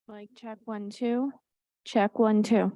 Like check 1, 2. Check 1, 2.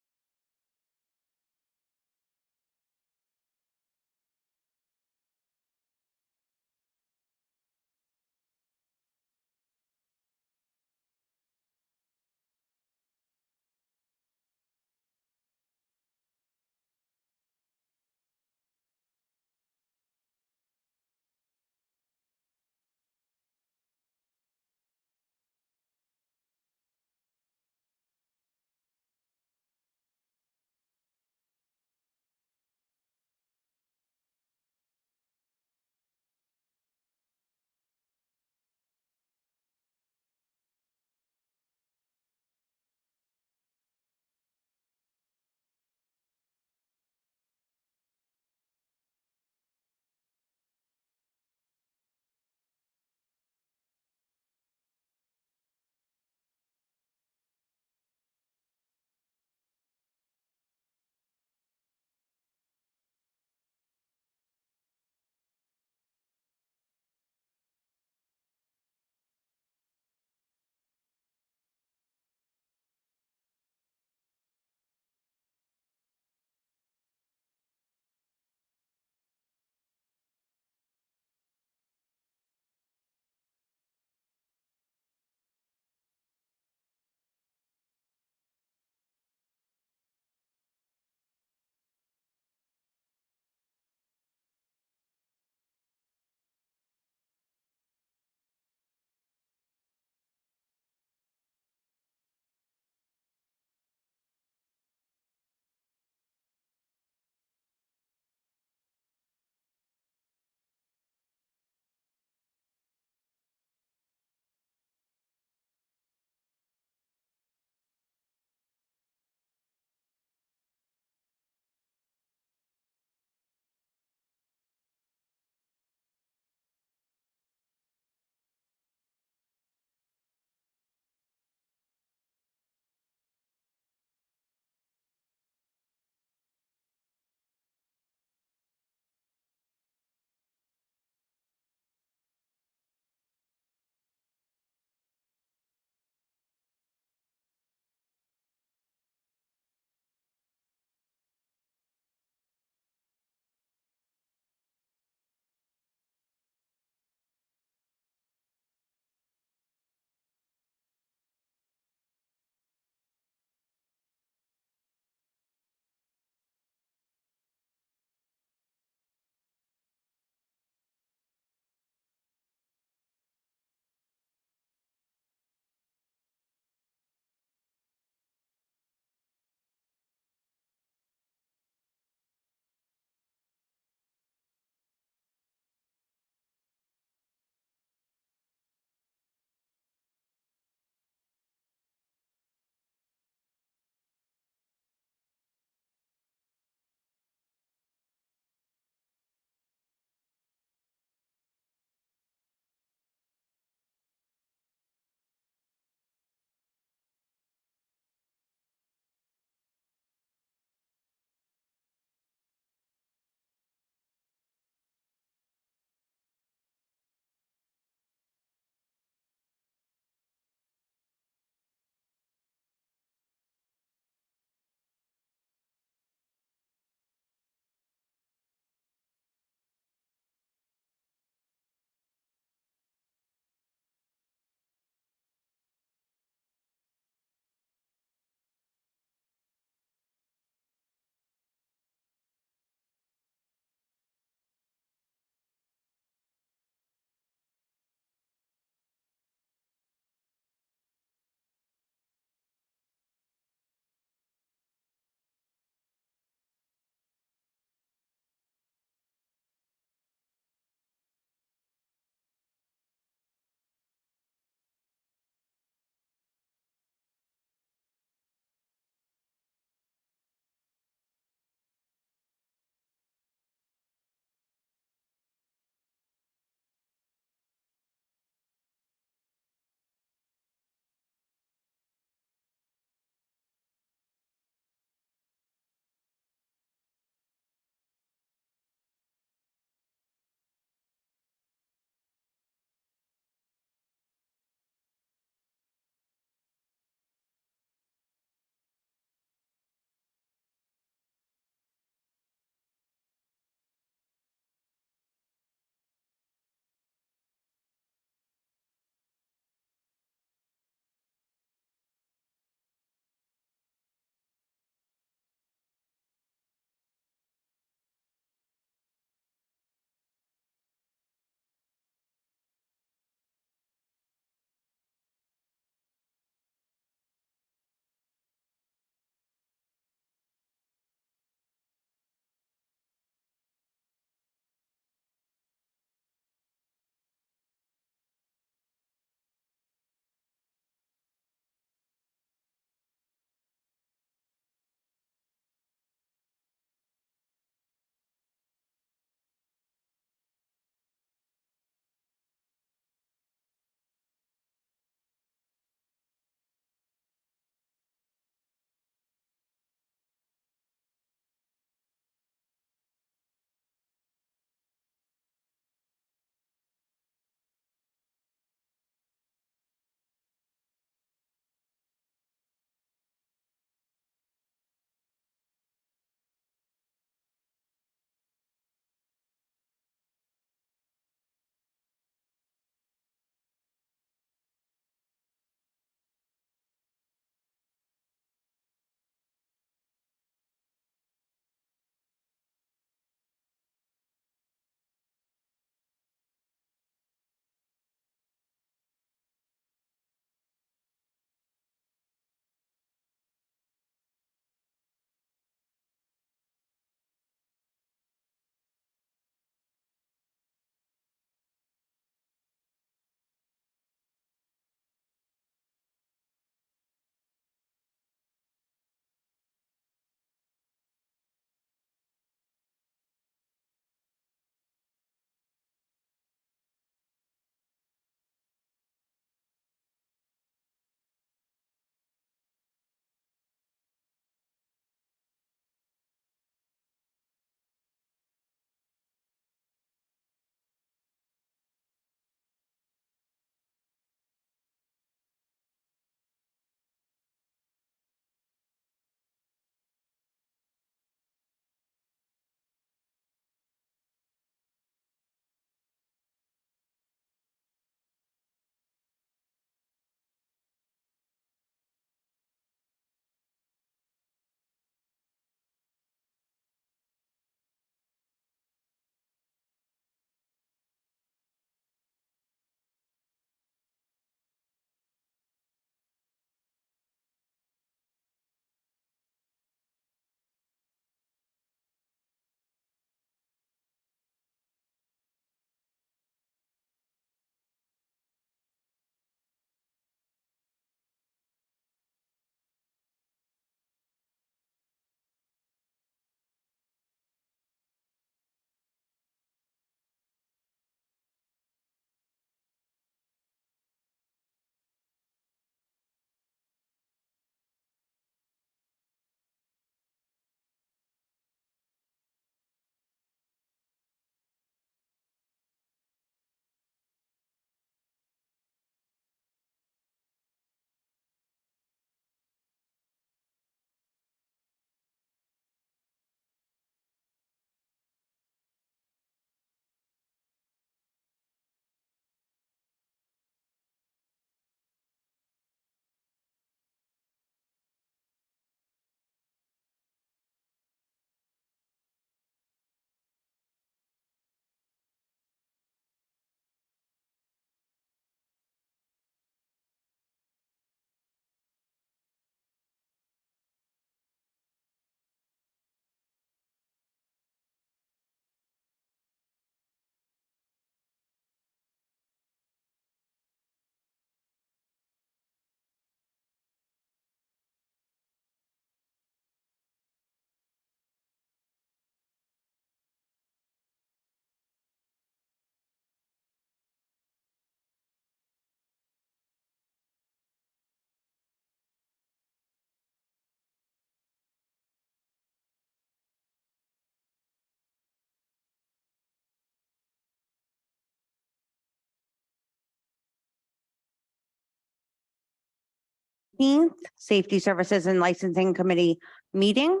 15th, Safety Services and Licensing Committee meeting.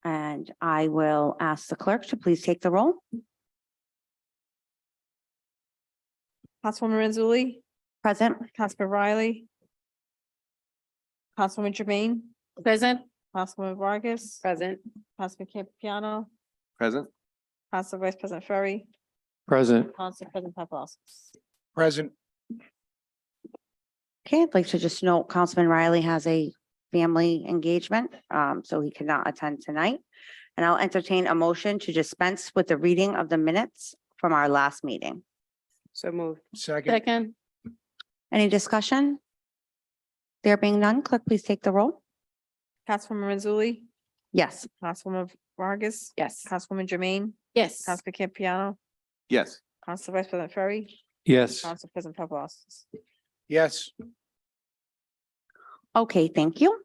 And I will ask the clerk to please take the roll. Councilwoman Mazzulli, Present. Councilman Riley. Councilwoman Jermaine, Present. Councilwoman Vargas, Present. Councilman Campiano, Present. Council Vice President Ferry, Present. Council President Paplaskas. Present. Okay, I'd like to just note Councilman Riley has a family engagement, so he cannot attend tonight. And I'll entertain a motion to dispense with the reading of the minutes from our last meeting. So moved. Second. Second. Any discussion? There being none, clerk, please take the roll. Councilwoman Mazzulli, Yes. Councilwoman Vargas, Yes. Councilwoman Jermaine, Yes. Councilman Campiano, Yes. Council Vice President Ferry, Yes. Council President Paplaskas. Yes. Okay, thank you.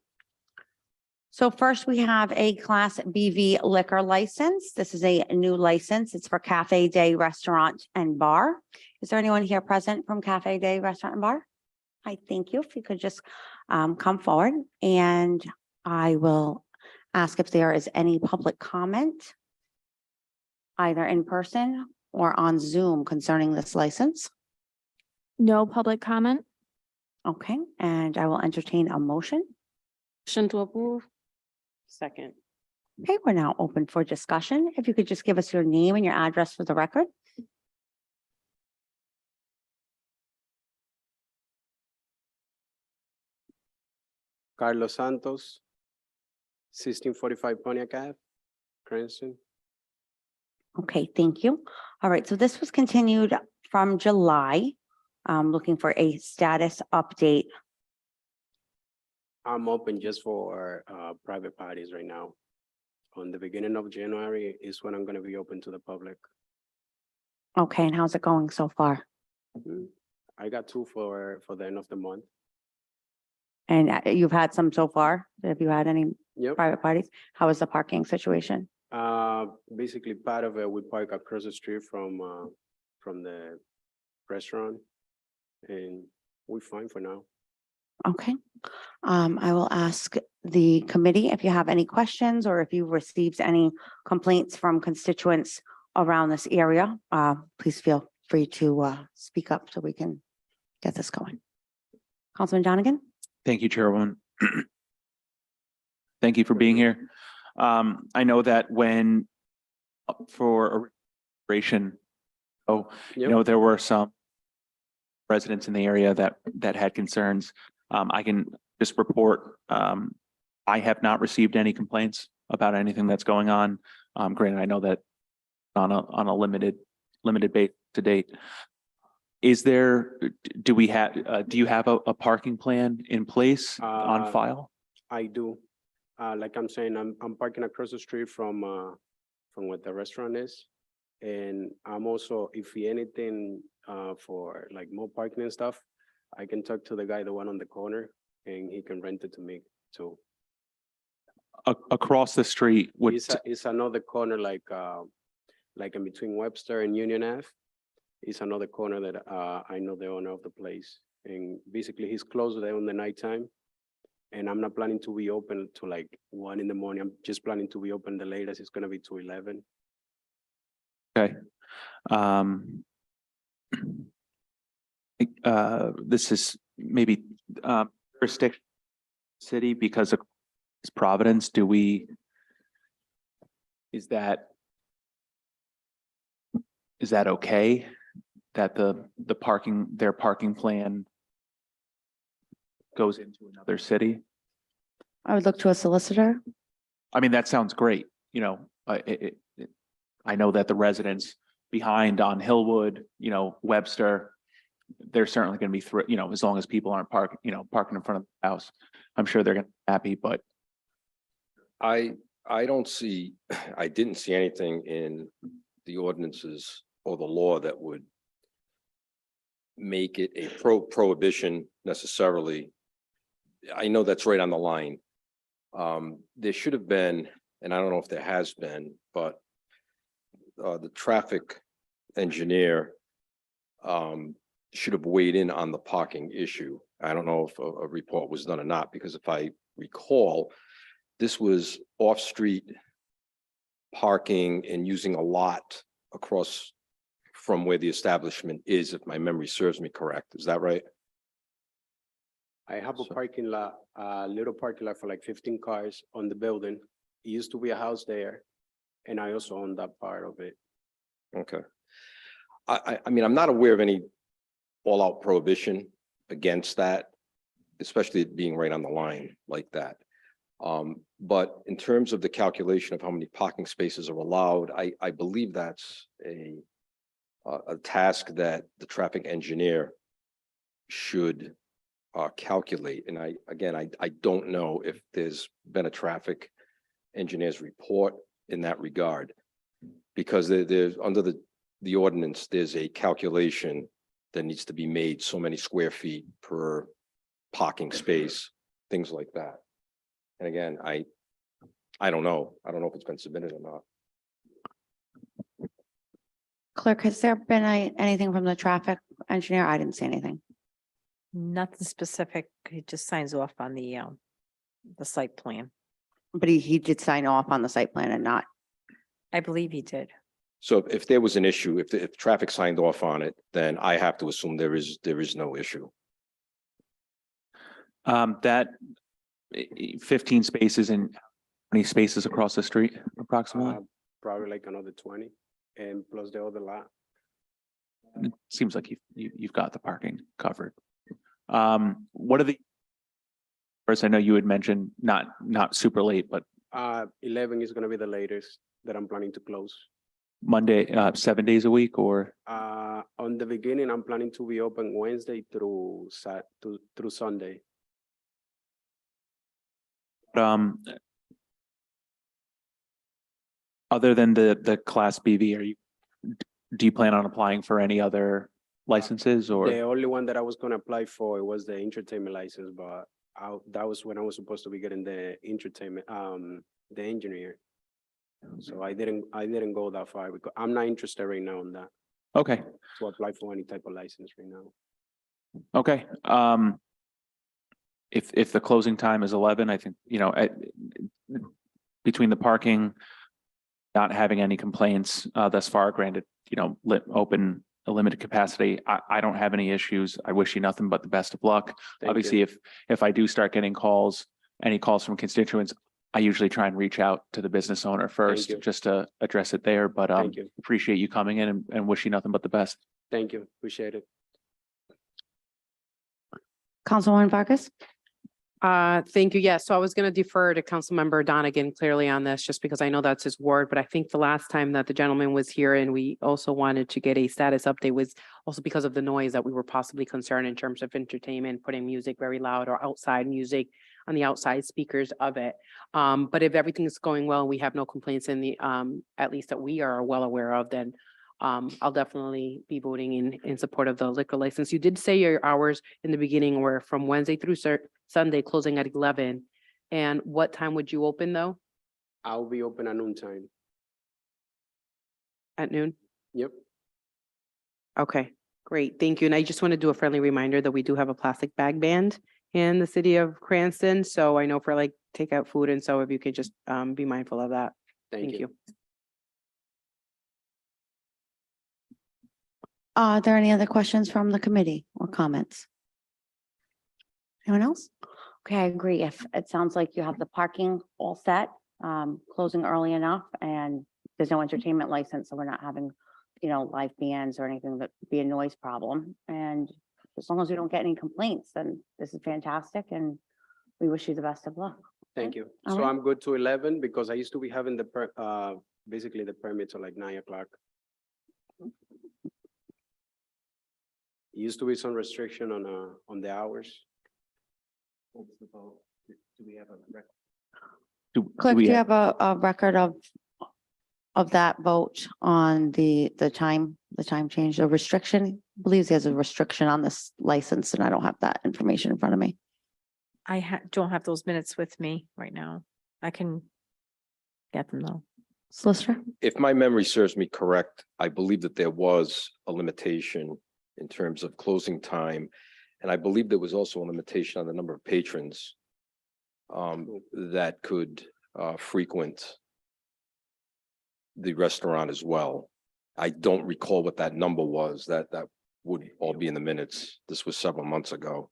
So first we have a Class BV liquor license. This is a new license. It's for Cafe Day Restaurant and Bar. Is there anyone here present from Cafe Day Restaurant and Bar? Hi, thank you. If you could just come forward, and I will ask if there is any public comment, either in person or on Zoom, concerning this license. No public comment. Okay, and I will entertain a motion. Motion to approve. Second. Okay, we're now open for discussion. If you could just give us your name and your address for the record. Carlos Santos, 1645 Pontiac Ave, Cranston. Okay, thank you. All right, so this was continued from July. Looking for a status update. I'm open just for private parties right now. On the beginning of January is when I'm gonna be open to the public. Okay, and how's it going so far? I got two for the end of the month. And you've had some so far? Have you had any Yep. private parties? How is the parking situation? Basically part of it, we park across the street from the restaurant. And we're fine for now. Okay. I will ask the committee if you have any questions or if you've received any complaints from constituents around this area. Please feel free to speak up so we can get this going. Councilman Donegan? Thank you, Chairwoman. Thank you for being here. I know that when for a registration, Yep. there were some residents in the area that had concerns. I can just report, I have not received any complaints about anything that's going on. Granted, I know that on a limited base to date. Is there, do you have a parking plan in place on file? I do. Like I'm saying, I'm parking across the street from what the restaurant is. And I'm also, if anything, for like more parking and stuff, I can talk to the guy, the one on the corner, and he can rent it to me too. Across the street, It's another corner, like in between Webster and Union Ave. It's another corner that I know the owner of the place. And basically he's closed there on the nighttime. And I'm not planning to be open to like 1 in the morning. I'm just planning to be open the latest. It's gonna be to 11. Okay. This is maybe jurisdiction city because of Providence. Is that okay? That their parking plan goes into another city? I would look to a solicitor. I mean, that sounds great. I know that the residents behind on Hillwood, Webster, they're certainly going to be, as long as people aren't parking in front of the house, I'm sure they're going to be happy, but. I didn't see anything in the ordinances or the law that would make it a prohibition necessarily. I know that's right on the line. There should have been, and I don't know if there has been, but the traffic engineer should have weighed in on the parking issue I don't know if a report was done or not, because if I recall, this was off-street parking and using a lot across from where the establishment is, if my memory serves me correct. Is that right? I have a So- parking lot, little parking lot for like 15 cars on the building. It used to be a house there, and I also own that part of it. Okay. I mean, I'm not aware of any all-out prohibition against that, especially it being right on the line like that. But in terms of the calculation of how many parking spaces are allowed, I believe that's a task that the traffic engineer should calculate. And I don't know if there's been a traffic engineer's report in that regard. Because there's, under the ordinance, there's a calculation that needs to be made, so many square feet per parking space, things like that. And again, I don't know. I don't know if it's been submitted or not. Clerk, has there been anything from the traffic engineer? I didn't see anything. Nothing specific. He just signs off on the site plan. But he did sign off on the site plan and not, I believe he did. So if there was an issue, if traffic signed off on it, then I have to assume there is no issue. That 15 spaces and 20 spaces across the street approximately. Probably like another 20, and plus the other lot. It seems like you've got the parking covered. What are the, first, I know you had mentioned not super late, but 11 is gonna be the latest that I'm planning to close. Monday, 7 days a week, or On the beginning, I'm planning to be open Wednesday through through Sunday. other than the Class BV, do you plan on applying for any other licenses or? The only one that I was gonna apply for was the entertainment license, but that was when I was supposed to be getting the entertainment, the engineer. So I didn't go that far because I'm not interested right now in that, Okay, to apply for any type of license right now. okay. If the closing time is 11, I think, between the parking, not having any complaints thus far, granted, open a limited capacity, I don't have any issues. I wish you nothing but the best of luck. Thank Obviously, you. if I do start getting any calls from constituents, I usually try and reach out to the business owner first, you. just to address it there, but Thank you. appreciate you coming in and wish you nothing but the best. Thank you, appreciate it. Councilwoman Vargas? Thank you. Yes, so I was going to defer to Councilmember Donegan clearly on this, just because I know that's his ward, but I think the last time that the gentleman was here and we also wanted to get a status update was also because of the noise that we were possibly concerned in terms of entertainment, putting music very loud or outside music on the outside speakers of it. But if everything is going well, we have no complaints in the, at least that we are well aware of, then I'll definitely be voting in support of the liquor license. You did say your hours in the beginning were from Wednesday through Sunday, closing at 11. And what time would you open though? I'll be open at noon time. At noon? Yep, Okay, great. Thank you. And I just want to do a friendly reminder that we do have a plastic bag ban in the city of Cranston. So I know for like takeout food. And so if you could just be mindful of that. thank you. Are there any other questions from the committee or comments? Anyone else? Okay, I agree. If it sounds like you have the parking all set, closing early enough and there's no entertainment license, so we're not having, live bands or anything that be a noise problem. And as long as we don't get any complaints, then this is fantastic and we wish you the best of luck. Thank you. All So right. I'm good to 11 because I used to be having basically the permit to like 9 o'clock. Used to be some restriction on the hours. Clerk, do you have a record of that vote on the time change, the restriction? I believe there's a restriction on this license and I don't have that information in front of me. I don't have those minutes with me right now. I can get them though. Solicitor? If my memory serves me correct, I believe that there was a limitation in terms of closing time. And I believe there was also a limitation on the number of patrons that could frequent the restaurant as well. I don't recall what that number was. That would all be in the minutes. This was several months ago.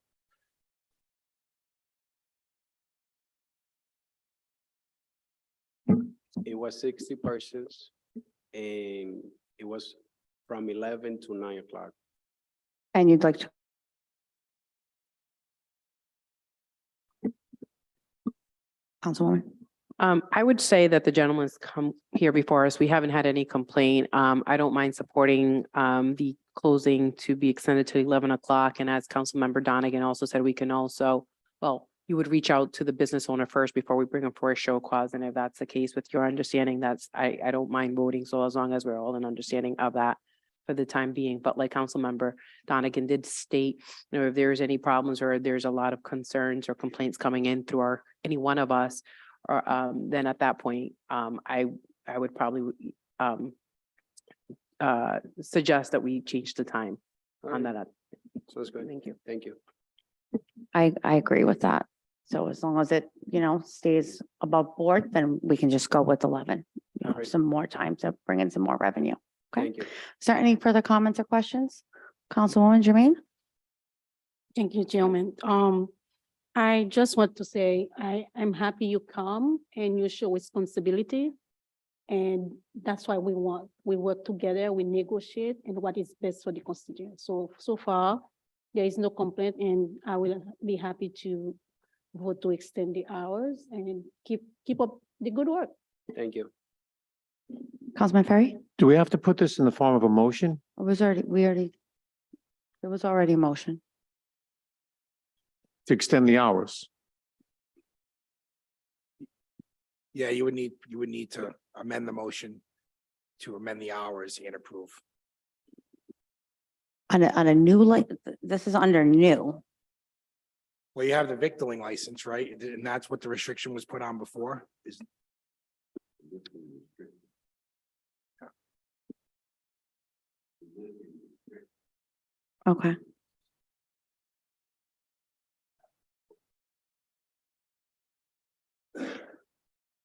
It was 60 persons and it was from 11 to 9 o'clock. And you'd like to? Councilwoman? I would say that the gentleman's come here before us. We haven't had any complaint. I don't mind supporting the closing to be extended to 11 o'clock. And as Councilmember Donegan also said, we can also, well, you would reach out to the business owner first before we bring him for a show cause. And if that's the case with your understanding, that's, I don't mind voting. So as long as we're all in understanding of that for the time being. But like Councilmember Donegan did state, you know, if there's any problems or there's a lot of concerns or complaints coming in through any one of us, or then at that point, I would probably suggest that we change the time All on right, that. so it's good. Thank you. Thank you. I agree with that. So as long as it, stays above board, then we can just go with 11. You know, Right. some more time to bring in some more revenue. Okay. Thank you. Is there any further comments or questions? Councilwoman Jermaine? Thank you, gentlemen. I just want to say, I'm happy you come and you show responsibility. And that's why we work together, we negotiate and what is best for the constituents. So far, there is no complaint and I will be happy to vote to extend the hours and keep up the good work. Thank you. Councilman Ferry? Do we have to put this in the form of a motion? It was already, there was already a motion. To extend the hours? Yeah, you would need to amend the motion to amend the hours and approve. On a new, this is under new. Well, you have the victualling license, right? And that's what the restriction was put on before is. Okay.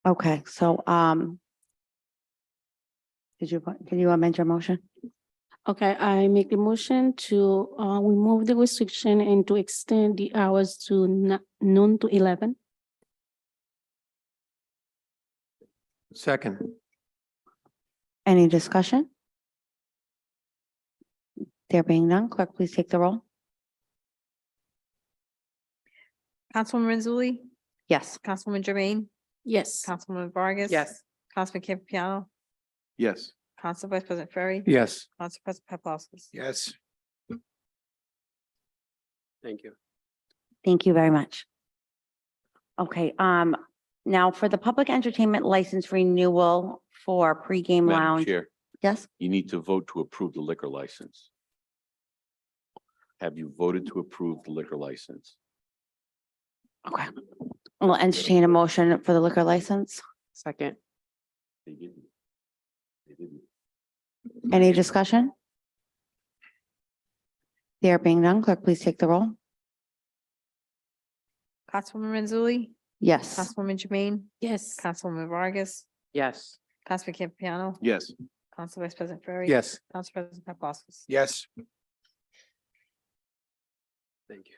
Okay, so, can you amend your motion? Okay, I make the motion to remove the restriction and to extend the hours to noon to 11. Second. Any discussion? There being none, clerk, please take the roll. Councilwoman Mazzulli, Yes. Councilwoman Jermaine, Yes. Councilwoman Vargas. Yes. Councilman Campiano, Yes. Council Vice President Ferry. Yes. Council President Paplaskas. Yes, Thank you. Thank you very much. Okay, now for the public entertainment license renewal for pregame Madam lounge. Chair, Yes, you need to vote to approve the liquor license. Have you voted to approve the liquor license? okay. We'll entertain a motion for the liquor license. Second. They didn't. They didn't. Any discussion? There being none, clerk, please take the roll. Councilwoman Mazzulli, Yes. Councilwoman Jermaine, Yes. Councilwoman Vargas, Yes. Councilman Campiano, Yes. Council Vice President Ferry. Yes. Council President Paplaskas. yes, Thank you.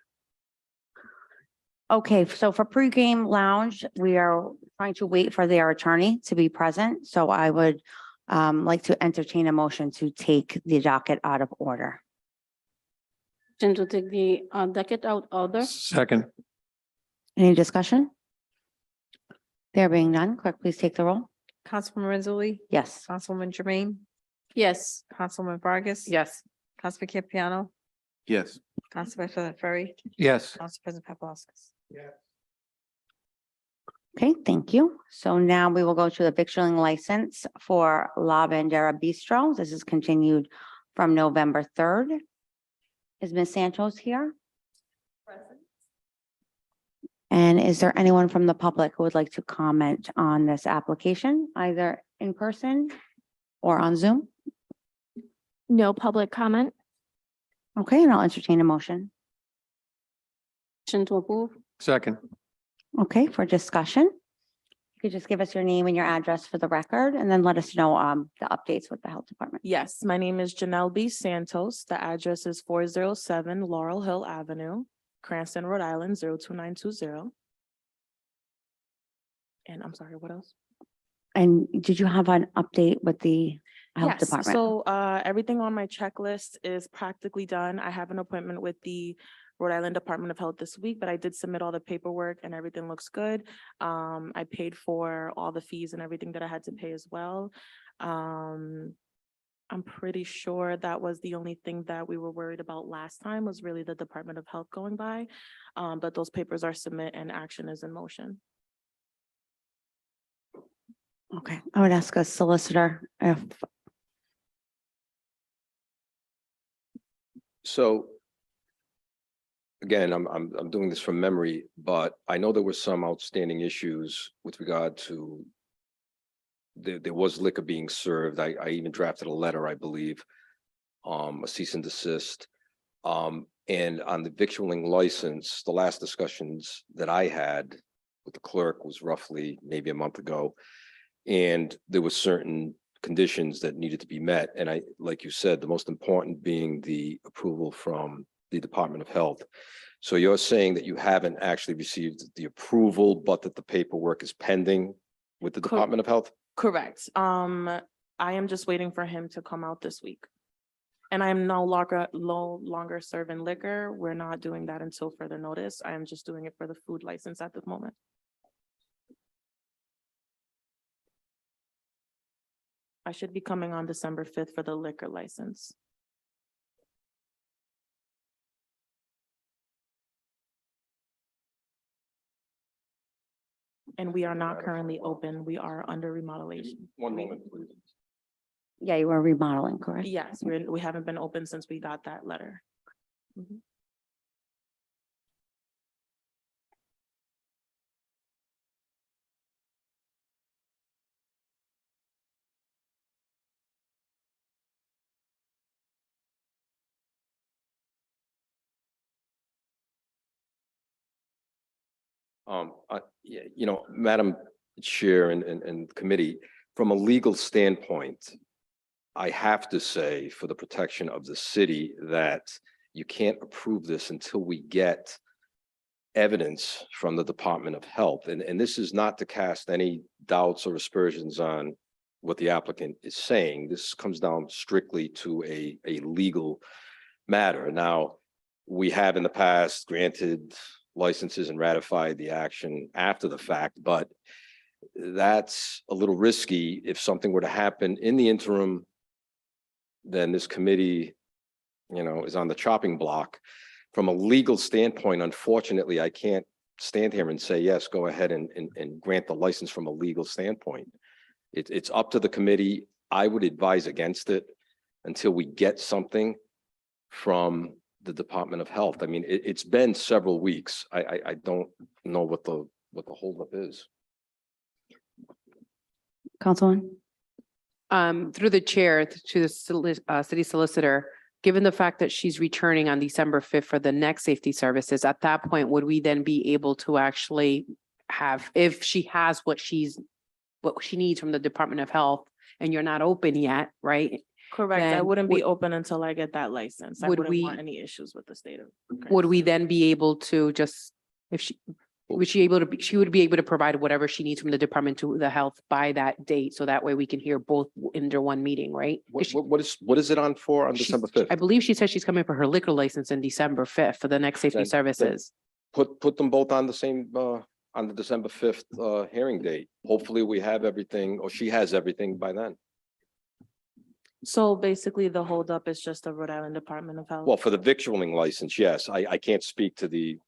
Okay, so for pregame lounge, we are trying to wait for their attorney to be present. So I would like to entertain a motion to take the docket out of order. And to take the docket out order. Second. Any discussion? There being none, clerk, please take the roll. Councilwoman Mazzulli, Yes. Councilwoman Jermaine, Yes. Councilwoman Vargas. Yes. Councilman Campiano, Yes. Council Vice President Ferry, Yes. Council President Paplaskas. Okay, thank you. So now we will go to the victualling license for La Bandera Bistro. This is continued from November 3rd. Is Ms. Santos here? And is there anyone from the public who would like to comment on this application, either in person or on Zoom? No public comment. Okay, and I'll entertain a motion. Motion to approve? Second. Okay, for discussion. You could just give us your name and your address for the record and then let us know the updates with the health department. Yes, my name is Janelle B. Santos. The address is 407 Laurel Hill Avenue, Cranston, Rhode Island, 02920. And I'm sorry, what else? And did you have an update with the health Yes, department? so everything on my checklist is practically done. I have an appointment with the Rhode Island Department of Health this week, but I did submit all the paperwork and everything looks good. I paid for all the fees and everything that I had to pay as well. I'm pretty sure that was the only thing that we were worried about last time was really the Department of Health going by. But those papers are submit and action is in motion. Okay, I would ask a solicitor if, So again, I'm doing this from memory, but I know there were some outstanding issues with regard to there was liquor being served. I even drafted a letter, I believe, a cease and desist. And on the victualling license, the last discussions that I had with the clerk was roughly maybe a month ago. And there were certain conditions that needed to be met. And I, like you said, the most important being the approval from the Department of Health. So you're saying that you haven't actually received the approval, but that the paperwork is pending with the Cor- Department of Health? Correct. I am just waiting for him to come out this week. And I am no longer serving liquor. We're not doing that until further notice. I am just doing it for the food license at the moment. I should be coming on December 5th for the liquor license. And we are not currently open. We are under remodeling. One moment, please. yeah, you were remodeling, correct? Yes, we haven't been open since we got that letter. Mhm. Yeah, you know, Madam Chair and committee, from a legal standpoint, I have to say, for the protection of the city, that you can't approve this until we get evidence from the Department of Health. And this is not to cast any doubts or aspersions on what the applicant is saying. This comes down strictly to a legal matter. Now, we have in the past granted licenses and ratified the action after the fact, but that's a little risky. If something were to happen in the interim, then this committee, you know, is on the chopping block. From a legal standpoint, unfortunately, I can't stand here and say, yes, go ahead and grant the license from a legal standpoint. It's up to the committee. I would advise against it until we get something from the Department of Health. I mean, it's been several weeks. I don't know what the holdup is. Councilwoman? Through the chair to the city solicitor, given the fact that she's returning on December 5th for the next safety services, at that point, would we then be able to actually have, if she has what she needs from the Department of Health and you're not open yet, right? Correct. I Then wouldn't be would- open until I get that license. I Would wouldn't want we- any issues with the state of. Would we then be able to just, if she, would she able to, she would be able to provide whatever she needs from the department to the health by that date? So that way we can hear both under one meeting, right? Is she- What is it on for on she's- December 5th? I believe she said she's coming for her liquor license in December 5th for the next safety Then- services. Put them both on the same, on the December 5th, hearing date. Hopefully we have everything, or she has everything by then. So basically the holdup is just the Rhode Island Department of Health Well, for the victualling license, yes, I can't speak to the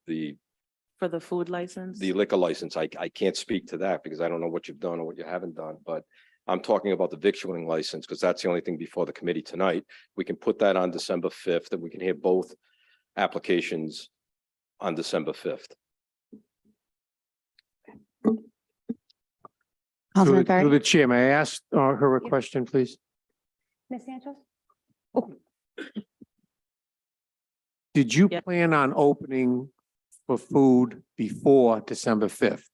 for the food license. liquor license. I can't speak to that because I don't know what you've done or what you haven't done, but I'm talking about the victualling license because that's the only thing before the committee tonight. We can put that on December 5th and we can hear both applications on December 5th. Councilman Through Ferry? the chair, may I ask her a question, please? Ms. Santos? Did you Yeah. plan on opening for food before December 5th?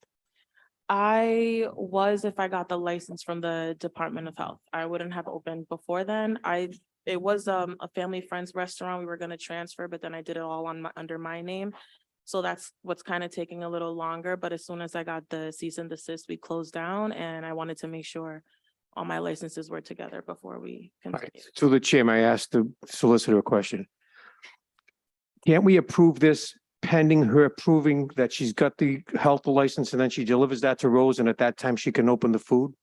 I was if I got the license from the Department of Health. I wouldn't have opened before then. It was a family friend's restaurant. We were gonna transfer, but then I did it all under my name. So that's what's kind of taking a little longer, but as soon as I got the cease and desist, we closed down and I wanted to make sure all my licenses were together before we All right, continued. to the chair, may I ask the solicitor a question? Can't we approve this pending her approving that she's got the health license and then she delivers that to Rose and at that time she can open the food?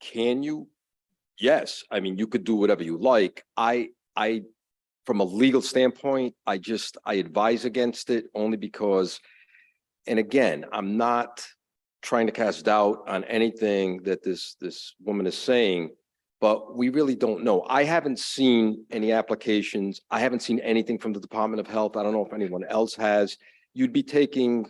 Can you? Yes, I mean, you could do whatever you like. From a legal standpoint, I advise against it only because, and again, I'm not trying to cast doubt on anything that this woman is saying, but we really don't know. I haven't seen any applications. I haven't seen anything from the Department of Health. I don't know if anyone else has. You'd be taking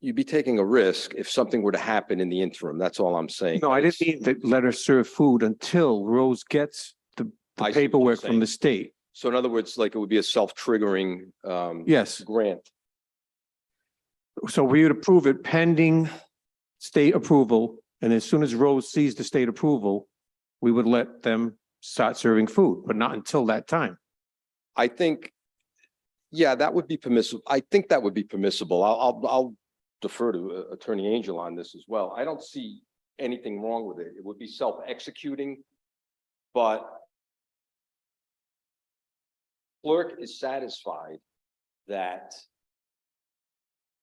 a risk if something were to happen in the interim. That's all I'm saying. No, I didn't mean to let her serve food until Rose gets the I see what you're paperwork from saying. the state. So in other words, like it would be a self-triggering Yes, grant. so we would approve it pending state approval. And as soon as Rose sees the state approval, we would let them start serving food, but not until that time. I think, yeah, that would be permissible. I think that would be permissible. I'll defer to Attorney Angel on this as well. I don't see anything wrong with it. It would be self-executing, but clerk is satisfied that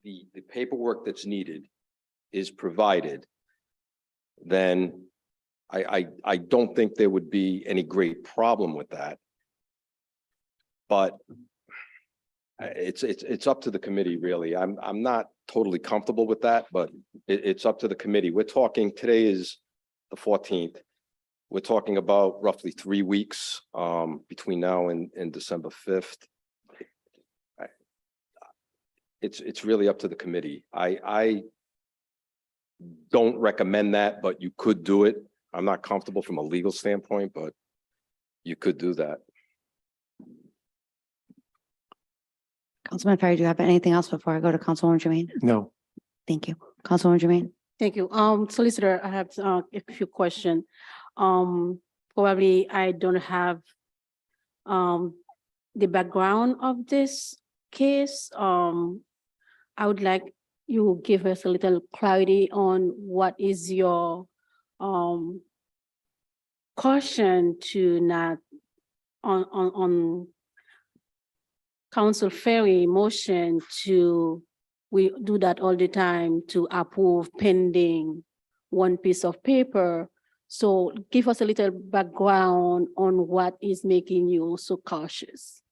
the paperwork that's needed is provided, then I don't think there would be any great problem with that. But it's up to the committee, really. I'm not totally comfortable with that, but it's up to the committee. We're talking, today is the 14th. We're talking about roughly 3 weeks between now and December 5th. It's really up to the committee. I don't recommend that, but you could do it. I'm not comfortable from a legal standpoint, but you could do that. Councilman Ferry, do you have anything else before I go to Councilwoman Jermaine? No. Thank you. Councilwoman Jermaine? Thank you. Solicitor, I have a few questions. Probably I don't have the background of this case. I would like you give us a little clarity on what is your caution to not on Council Ferry motion to, we do that all the time, to approve pending one piece of paper. So give us a little background on what is making you so cautious.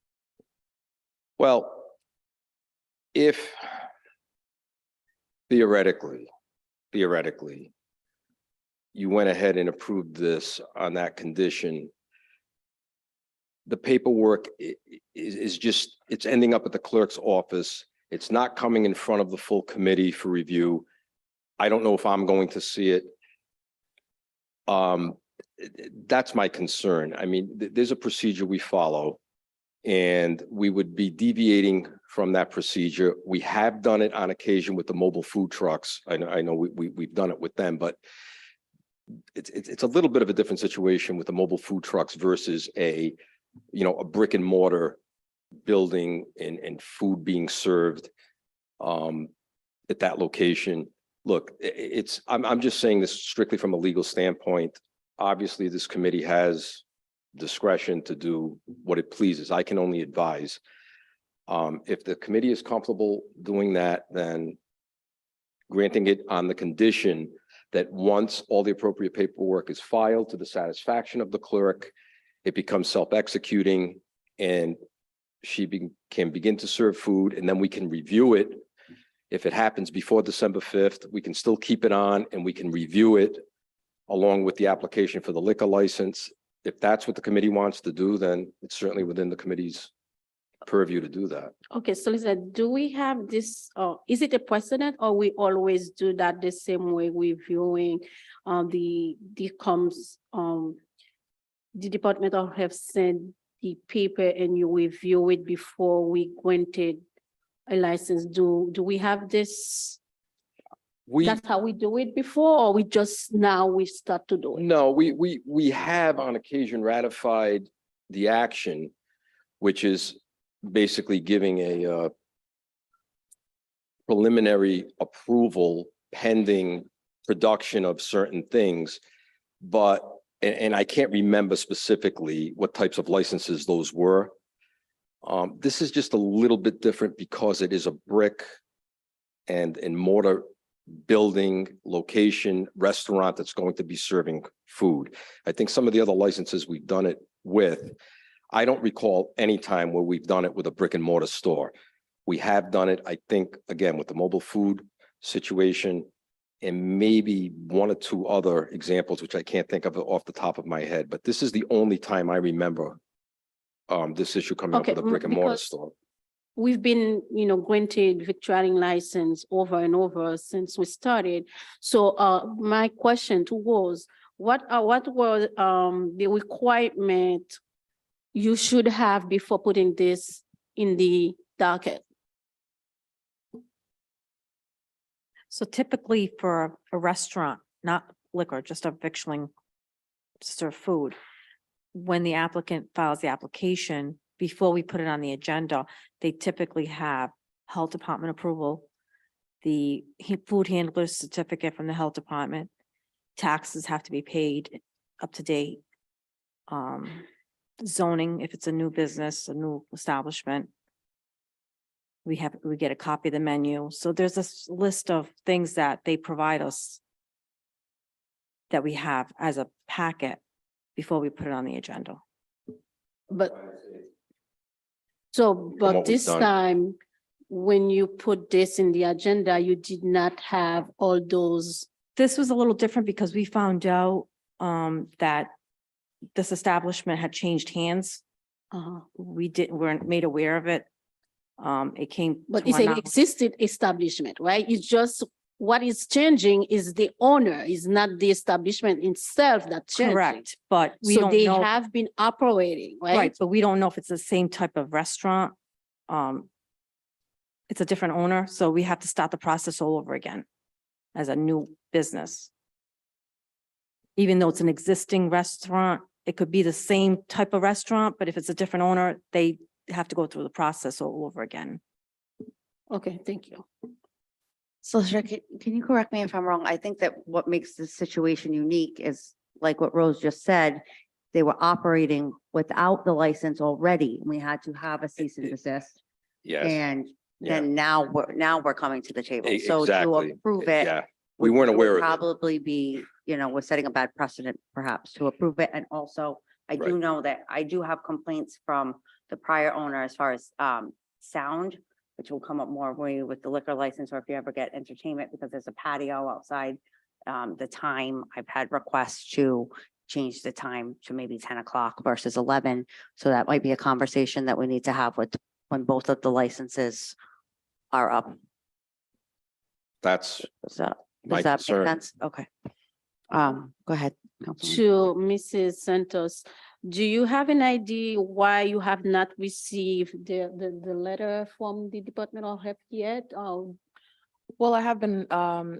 Well, if theoretically, you went ahead and approved this on that condition, the paperwork is just, it's ending up at the clerk's office. It's not coming in front of the full committee for review. I don't know if I'm going to see it. That's my concern. I mean, there's a procedure we follow, and we would be deviating from that procedure. We have done it on occasion with the mobile food trucks. I know we've done it with them, but it's a little bit of a different situation with the mobile food trucks versus a brick and mortar building and food being served at that location. Look, I'm just saying this strictly from a legal standpoint. Obviously, this committee has discretion to do what it pleases. I can only advise. If the committee is comfortable doing that, then granting it on the condition that once all the appropriate paperwork is filed to the satisfaction of the clerk, it becomes self-executing and she can begin to serve food, and then we can review it. If it happens before December 5th, we can still keep it on and we can review it along with the application for the liquor license. If that's what the committee wants to do, then it's certainly within the committee's purview to do that. Okay, so listen, do we have this, is it a precedent or we always do that the same way reviewing the Department of Health sent the paper and you review it before we granted a license? Do we have this? We, That's how we do it before, or we just now we start to do it? no, we have on occasion ratified the action, which is basically giving a preliminary approval pending production of certain things. But, and I can't remember specifically what types of licenses those were. This is just a little bit different because it is a brick and mortar building, location, restaurant that's going to be serving food. I think some of the other licenses we've done it with, I don't recall any time where we've done it with a brick and mortar store. We have done it, I think, again, with the mobile food situation and maybe one or two other examples, which I can't think of off the top of my head, but this is the only time I remember this issue coming up Okay, with a brick and mortar because store. We've been, granted victualling license over and over since we started. So my question to was, what was the requirement you should have before putting this in the docket? So typically for a restaurant, not liquor, just a victualling, to serve food, when the applicant files the application, before we put it on the agenda, they typically have health department approval, the food handler's certificate from the health department, taxes have to be paid up to date. Zoning, if it's a new business, a new establishment. We get a copy of the menu. So there's a list of things that they provide us that we have as a packet before we put it on the agenda. But what but we've this done. time, when you put this in the agenda, you did not have all those. This was a little different because we found out that this establishment had changed hands. Weren't made aware of it. It came. But to it's our an knowledge. existing establishment, right? It's just what is changing is the owner, is not the establishment itself that's changing. Correct, but we So don't they know. have been operating, Right, right? but we don't know if it's the same type of restaurant. It's a different owner, so we have to start the process all over again as a new business. Even though it's an existing restaurant, it could be the same type of restaurant, but if it's a different owner, they have to go through the process all over again. Okay, thank you. Solicitor, can you correct me if I'm wrong? I think that what makes this situation unique is like what Rose just said. They were operating without the license already. We had to have a cease and desist. Yes, And yeah. then now we're coming to the table. So to Exactly. approve it. Yeah, we would- weren't would aware of it. Probably be, we're setting a bad precedent perhaps to approve it. And also, I do Right. know that I do have complaints from the prior owner as far as sound, which will come up more with the liquor license, or if you ever get entertainment, because there's a patio outside. The time, I've had requests to change the time to maybe 10 o'clock versus 11. So that might be a conversation that we need to have with when both of the licenses are up. That's Does that my does that concern. make sense? Okay. Go ahead. Councilwoman. To Mrs. Santos, do you have an idea why you have not received the letter from the Department of Health yet? Well, I have been,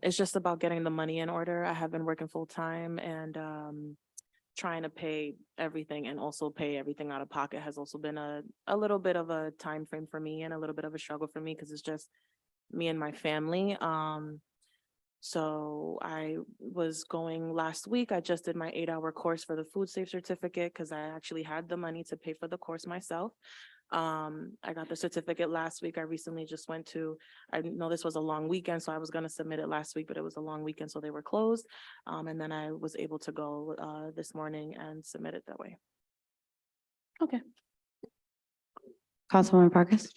it's just about getting the money in order. I have been working full time and trying to pay everything and also pay everything out of pocket has also been a little bit of a time frame for me and a little bit of a struggle for me because it's just me and my family. So I was going last week. I just did my 8-hour course for the food safe certificate because I actually had the money to pay for the course myself. I got the certificate last week. I recently just went to, I know this was a long weekend, so I was gonna submit it last week, but it was a long weekend, so they were closed. And then I was able to go this morning and submit it that way. Okay. Councilwoman Vargas?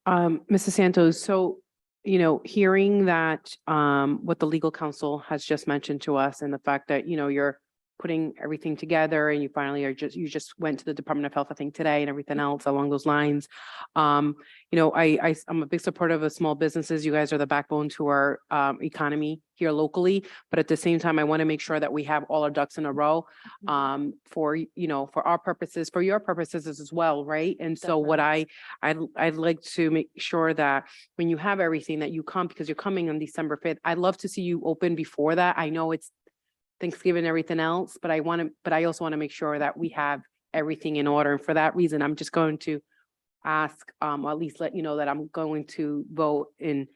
Mrs. Santos, so, hearing that, what the legal counsel has just mentioned to us and the fact that, you're putting everything together and you finally you just went to the Department of Health, I think today, and everything else along those lines. You know, I'm a big supporter of small businesses. You guys are the backbone to our economy here locally. But at the same time, I want to make sure that we have all our ducks in a row for, you know, for our purposes, for your purposes as well, right? And so what I'd like to make sure that when you have everything that you come, because you're coming on December 5th, I'd love to see you open before that. I know it's Thanksgiving, everything else, but I also want to make sure that we have everything in order. And for that reason, I'm just going to ask, or at least let you know that I'm going to vote in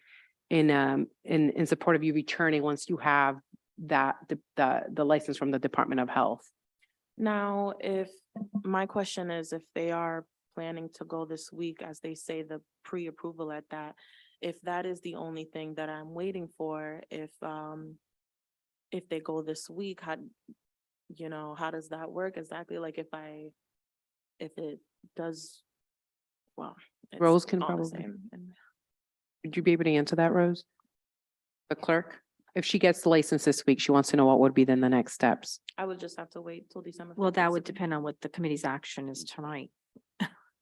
support of you returning once you have that, the license from the Department of Health. Now, if, my question is, if they are planning to go this week, as they say, the pre-approval at that, if that is the only thing that I'm waiting for, if they go this week, how, you know, how does that work exactly? Like if it does, well. it's Rose can all the probably- same. And Would you be able to answer that, Rose? The clerk? If she gets the license this week, she wants to know what would be then the next steps. I would just have to wait till December. Well, 5th, that would basically. depend on what the committee's action is tonight.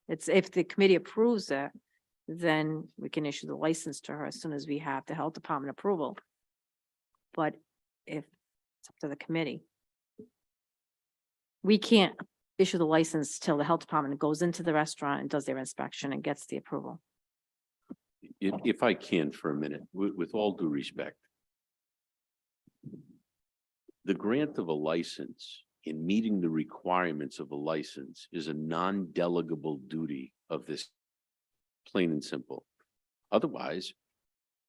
It's if the committee approves it, then we can issue the license to her as soon as we have the health department approval. But if it's up to the committee, we can't issue the license till the health department goes into the restaurant and does their inspection and gets the approval. If I can for a minute, with all due respect. The grant of a license in meeting the requirements of a license is a non-delegable duty of this, plain and simple. Otherwise,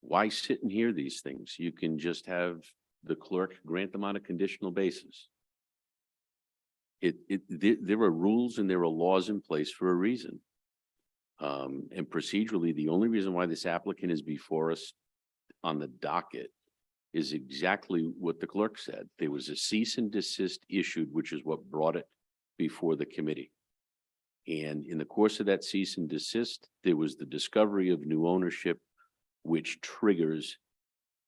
why sit and hear these things? You can just have the clerk grant them on a conditional basis. There are rules and there are laws in place for a reason. And procedurally, the only reason why this applicant is before us on the docket is exactly what the clerk said. There was a cease and desist issued, which is what brought it before the committee. And in the course of that cease and desist, there was the discovery of new ownership, which triggers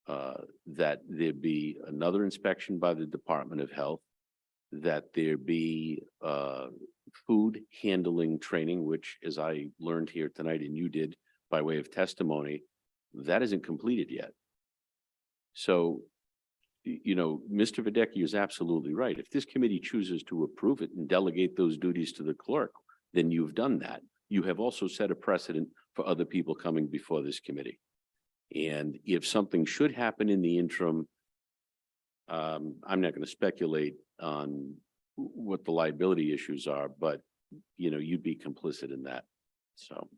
that there be another inspection by the Department of Health, that there be food handling training, which, as I learned here tonight and you did by way of testimony, that isn't completed yet. So, you know, Mr. Videcki is absolutely right. If this committee chooses to approve it and delegate those duties to the clerk, then you've done that. You have also set a precedent for other people coming before this committee. And if something should happen in the interim, I'm not going to speculate on what the liability issues are, but, you know, you'd be complicit in that. So.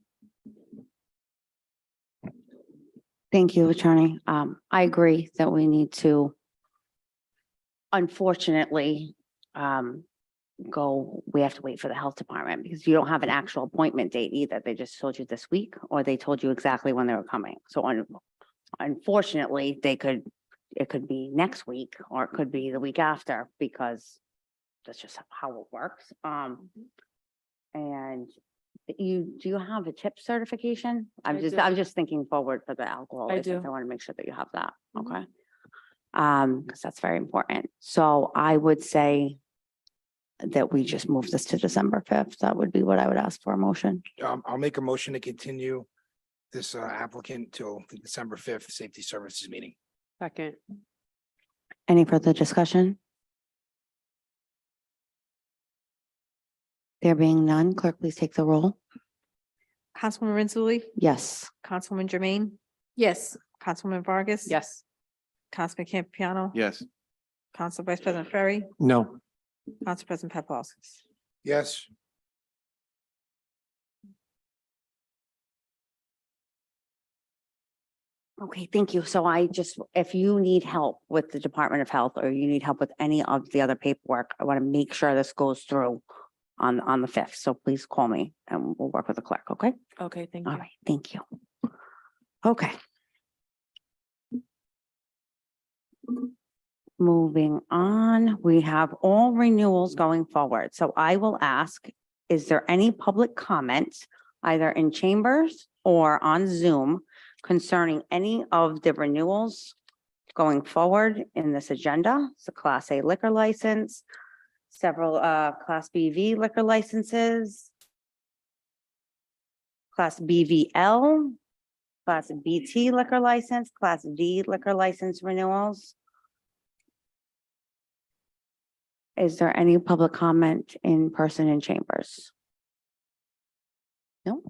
Thank you, Attorney. I agree that we need to, unfortunately, we have to wait for the health department because you don't have an actual appointment date either. They just told you this week, or they told you exactly when they were coming. So unfortunately, it could be next week or it could be the week after because that's just how it works. And do you have a tip certification? I'm I do. just thinking forward for the alcohol. I license. do. I want to make sure that you have that. Mhm. Okay. Because that's very important. So I would say that we just move this to December 5th. That would be what I would ask for a motion. I'll make a motion to continue this applicant till the December 5th Safety Services meeting. Second. Any further discussion? There being none, clerk, please take the roll. Councilwoman Renzulli, Yes. Councilwoman Jermaine, Yes. Councilwoman Vargas. Yes. Councilman Campiano. Yes. Council Vice President Ferry, No. Council President Paplaskas. Yes. Okay, thank you. So if you need help with the Department of Health or you need help with any of the other paperwork, I want to make sure this goes through on the 5th. So please call me and we'll work with the clerk, okay? Okay, thank All you. right, thank you. Okay. Moving on, we have all renewals going forward. So I will ask, is there any public comment either in chambers or on Zoom concerning any of the renewals going forward in this agenda. It's a Class A liquor license, several Class BV liquor licenses, Class BVL, Class BT liquor license, Class D liquor license renewals. Is there any public comment in person in chambers? No?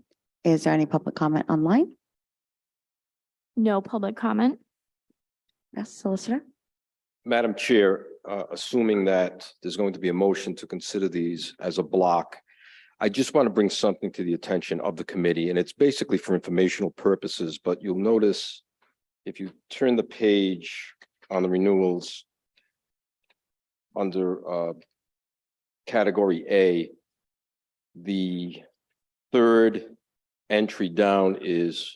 Is there any public comment online? No public comment. Yes, solicitor? Madam Chair, assuming that there's going to be a motion to consider these as a block, I just want to bring something to the attention of the committee, and it's basically for informational purposes, but you'll notice if you turn the page on the renewals under category A, the third entry down is,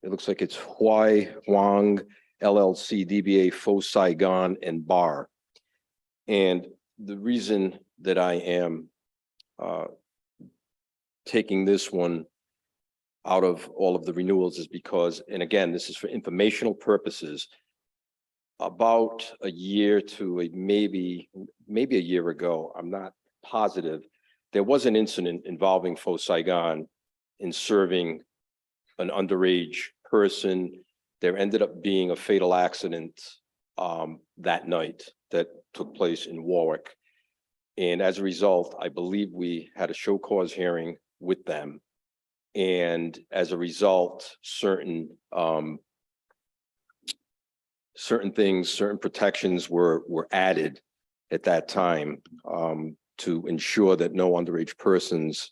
it looks like it's Huai Huang LLC, DBA Faux Saigon and Bar. And the reason that I am taking this one out of all of the renewals is because, and again, this is for informational purposes, about a year to maybe a year ago, I'm not positive, there was an incident involving Faux Saigon in serving an underage person. There ended up being a fatal accident that night that took place in Warwick. And as a result, I believe we had a show cause hearing with them. And as a result, certain things, certain protections were added at that time to ensure that no underage persons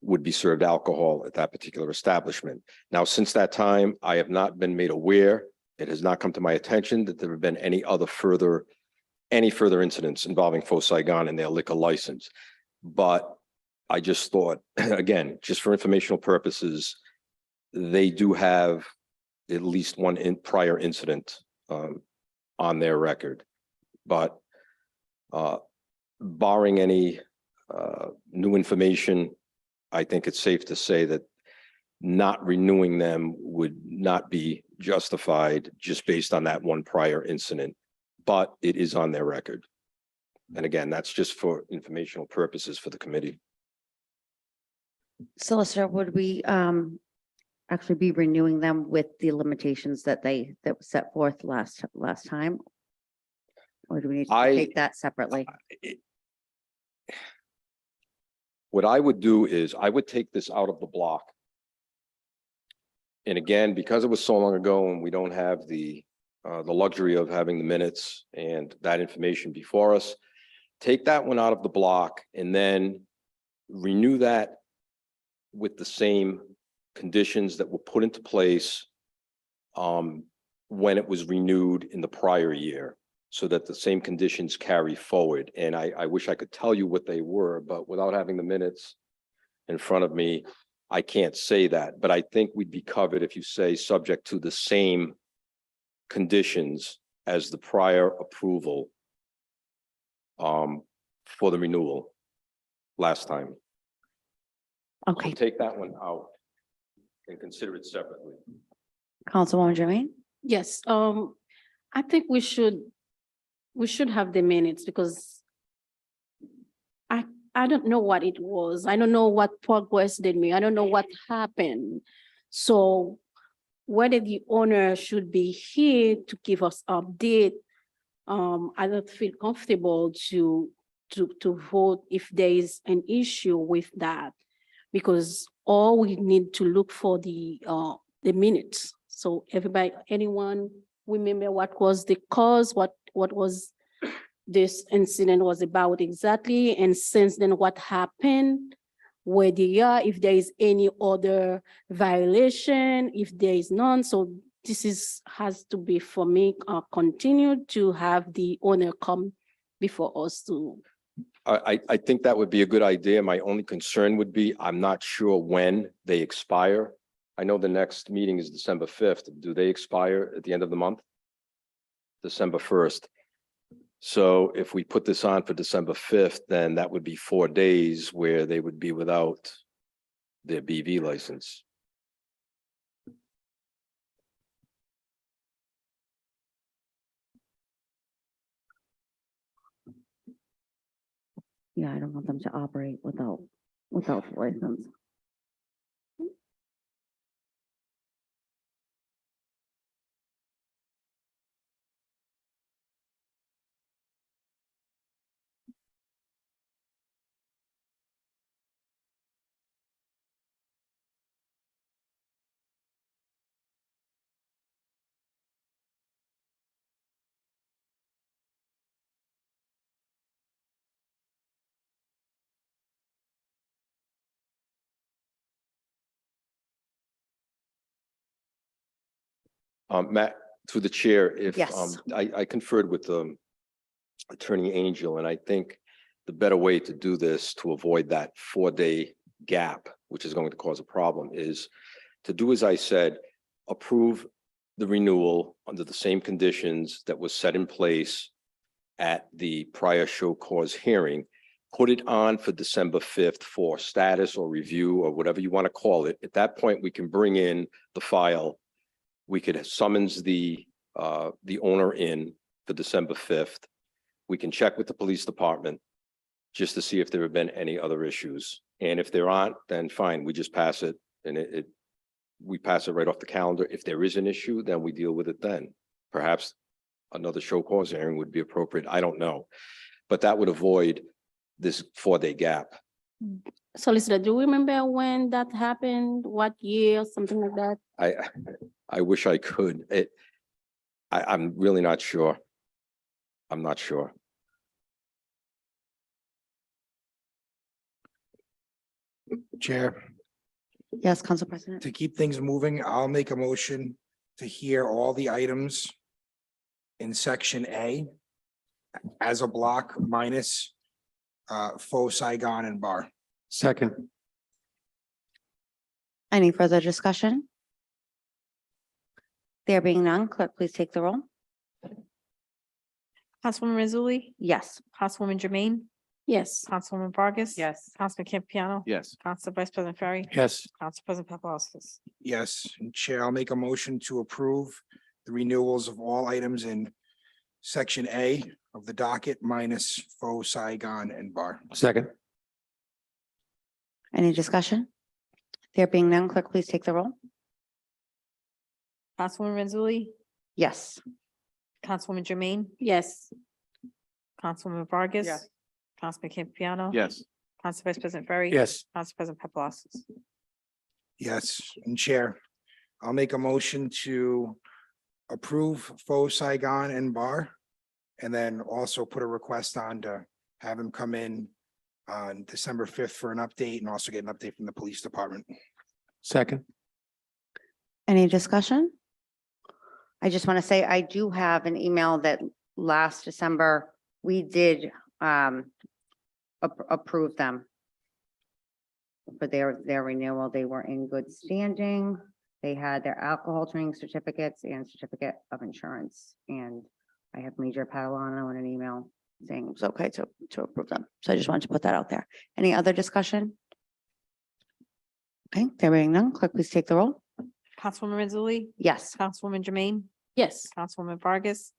would be served alcohol at that particular establishment. Now, since that time, I have not been made aware, it has not come to my attention that there have been any further incidents involving Faux Saigon and their liquor license. But I just thought, again, just for informational purposes, they do have at least one prior incident on their record. But barring any new information, I think it's safe to say that not renewing them would not be justified just based on that one prior incident, but it is on their record. And again, that's just for informational purposes for the committee. Solicitor, would we actually be renewing them with the limitations that was set forth last time? Or do we need to take that separately? What I would do is I would take this out of the block. And again, because it was so long ago and we don't have the luxury of having the minutes and that information before us, take that one out of the block and then renew that with the same conditions that were put into place when it was renewed in the prior year, so that the same conditions carry forward. And I wish I could tell you what they were, but without having the minutes in front of me, I can't say that. But I think we'd be covered if you say subject to the same conditions as the prior approval for the renewal last time. Okay, So take that one out and consider it separately. Councilwoman Jermaine? Yes, I think we should have the minutes because I don't know what it was. I don't know what progress did me. I don't know what happened. So whether the owner should be here to give us update, I don't feel comfortable to vote if there is an issue with that, because all we need to look for the minutes. So anyone remember what was the cause, what was this incident was about exactly, and since then what happened, where they are, if there is any other violation, if there is none. So this has to be, for me, continue to have the owner come before us to. I think that would be a good idea. My only concern would be, I'm not sure when they expire. I know the next meeting is December 5th. Do they expire at the end of the month? December 1st. So if we put this on for December 5th, then that would be 4 days where they would be without their BV license. Yeah, I don't want them to operate without the license. Matt, through the chair, if, Yes. I conferred with, Attorney Angel, and I think the better way to do this to avoid that 4-day gap, which is going to cause a problem, is to do as I said, approve the renewal under the same conditions that was set in place at the prior show cause hearing, put it on for December 5th for status or review or whatever you want to call it. At that point, we can bring in the file. We could summons the owner in for December 5th. We can check with the police department just to see if there have been any other issues. And if there aren't, then fine, we just pass it and we pass it right off the calendar. If there is an issue, then we deal with it then. Perhaps another show cause hearing would be appropriate. I don't know. But that would avoid this 4-day gap. Solicitor, do you remember when that happened? What year, something like that? I wish I could. I'm really not sure. I'm not sure. Chair, Yes, Council President. to keep things moving, I'll make a motion to hear all the items in section A as a block minus faux Saigon and bar. Second, Any further discussion? There being none, clerk, please take the roll. Councilwoman Mazzulli, Yes. Councilwoman Jermaine, Yes. Councilwoman Vargas. Yes. Councilman Campiano. Yes. Council Vice President Ferry. yes, Council President Paplaskas. Yes, and Chair, I'll make a motion to approve the renewals of all items in section A of the docket minus faux Saigon and bar. second, Any discussion? There being none, clerk, please take the roll. Councilwoman Mazzulli, Yes. Councilwoman Jermaine, Yes. Councilwoman Vargas. Yes. Councilman Campiano. Yes. Council Vice President Ferry. yes, Council President Paplaskas. Yes, and Chair, I'll make a motion to approve faux Saigon and bar. And then also put a request on to have him come in on December 5th for an update and also get an update from the police department. second, Any discussion? I just want to say I do have an email that last December, we did approve them for their renewal. They were in good standing. They had their alcohol training certificates and certificate of insurance. And I have Major Padalano in an email saying it's okay to approve them. So I just wanted to put that out there. Any other discussion? Okay, there being none, clerk, please take the roll. Councilwoman Mazzulli, Yes. Councilwoman Jermaine, Yes. Councilwoman Vargas,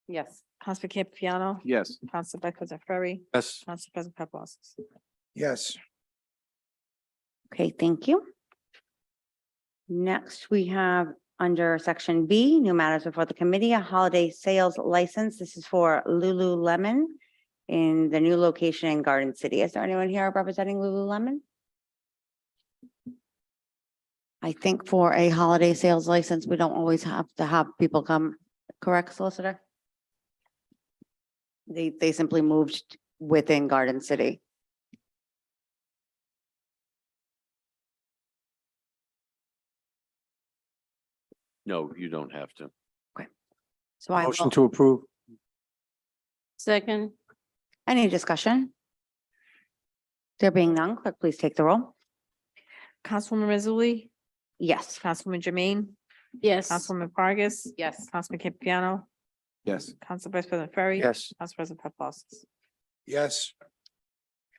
Yes. Councilman Campiano, Yes. Council Vice President Ferry, yes, Council President Paplaskas. Yes, Okay, thank you. Next, we have under section B, new matters before the committee, a holiday sales license. This is for Lululemon in the new location in Garden City. Is there anyone here representing Lululemon? I think for a holiday sales license, we don't always have to have people come, correct, solicitor? They simply moved within Garden City. No, you don't have to. So I motion will, to approve, Second. any discussion? There being none, clerk, please take the roll. Councilwoman Mazzulli, Yes. Councilwoman Jermaine, Yes. Councilwoman Vargas. Yes. Councilman Campiano, Yes. Council Vice President Ferry. yes, Council President Paplaskas. yes,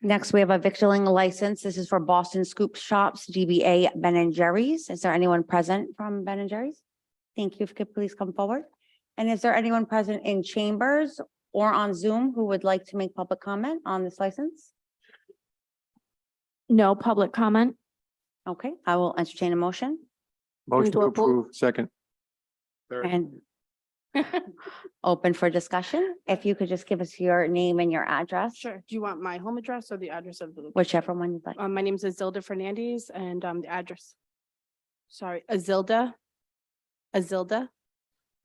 Next, we have a victualling license. This is for Boston Scoop Shops, DBA Ben and Jerry's. Is there anyone present from Ben and Jerry's? Thank you. If you could please come forward. And is there anyone present in chambers or on Zoom who would like to make public comment on this license? No public comment. Okay, I will entertain a motion Motion to to approve. approve, second. and open for discussion. If you could just give us your name and your address, Sure. Do you want my home address or the address of the location? whichever one you'd like. My name is Azilda Fernandez and the address. Sorry, Azilda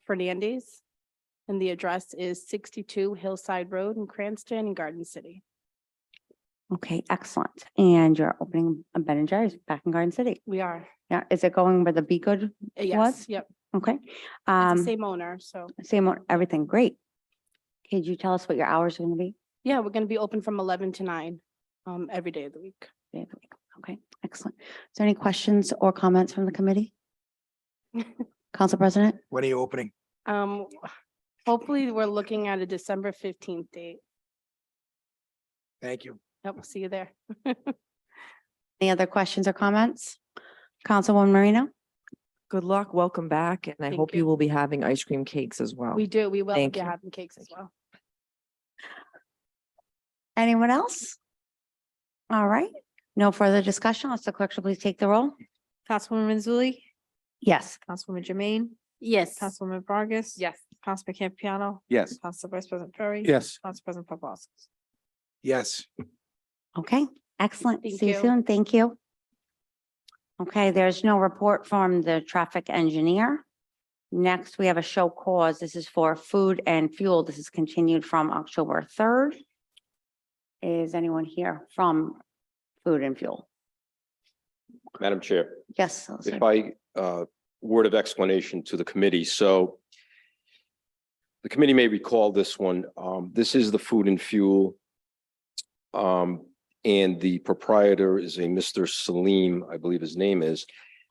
Fernandez. And the address is 62 Hillside Road in Cranston, Garden City. Okay, excellent. And you're opening a Ben and Jerry's back in Garden City. We are. Yeah, is it going where the Be Good? Yes, yep. Okay. It's the Um, same owner, so. everything, great. Could you tell us what your hours are gonna be? Yeah, we're gonna be open from 11 to 9, every day of the week. Day of the week. Okay, excellent. Is there any questions or comments from the committee? Council President? When are you opening? Hopefully, we're looking at a December 15th date. Thank you. Yep, we'll see you there. Any other questions or comments? Councilwoman Marino? Good luck, welcome back, and I Thank hope you. you will be having ice cream cakes as well. We do, we will Thank be you. having cakes as well. Anyone else? All right, no further discussion. Let's the clerk should please take the roll. Councilwoman Mazzulli, Yes. Councilwoman Jermaine, Yes. Councilwoman Vargas. Yes. Councilman Campiano, Yes. Council Vice President Ferry. Yes. Council President Paplaskas. Yes. Okay, excellent. Thank See you you. soon. Thank you. Okay, there's no report from the traffic engineer. Next, we have a show cause. This is for food and fuel. This is continued from October 3rd. Is anyone here from food and fuel? Madam Chair, Yes. if I, word of explanation to the committee. So the committee may recall this one. This is the food and fuel. And the proprietor is a Mr. Salim, I believe his name is.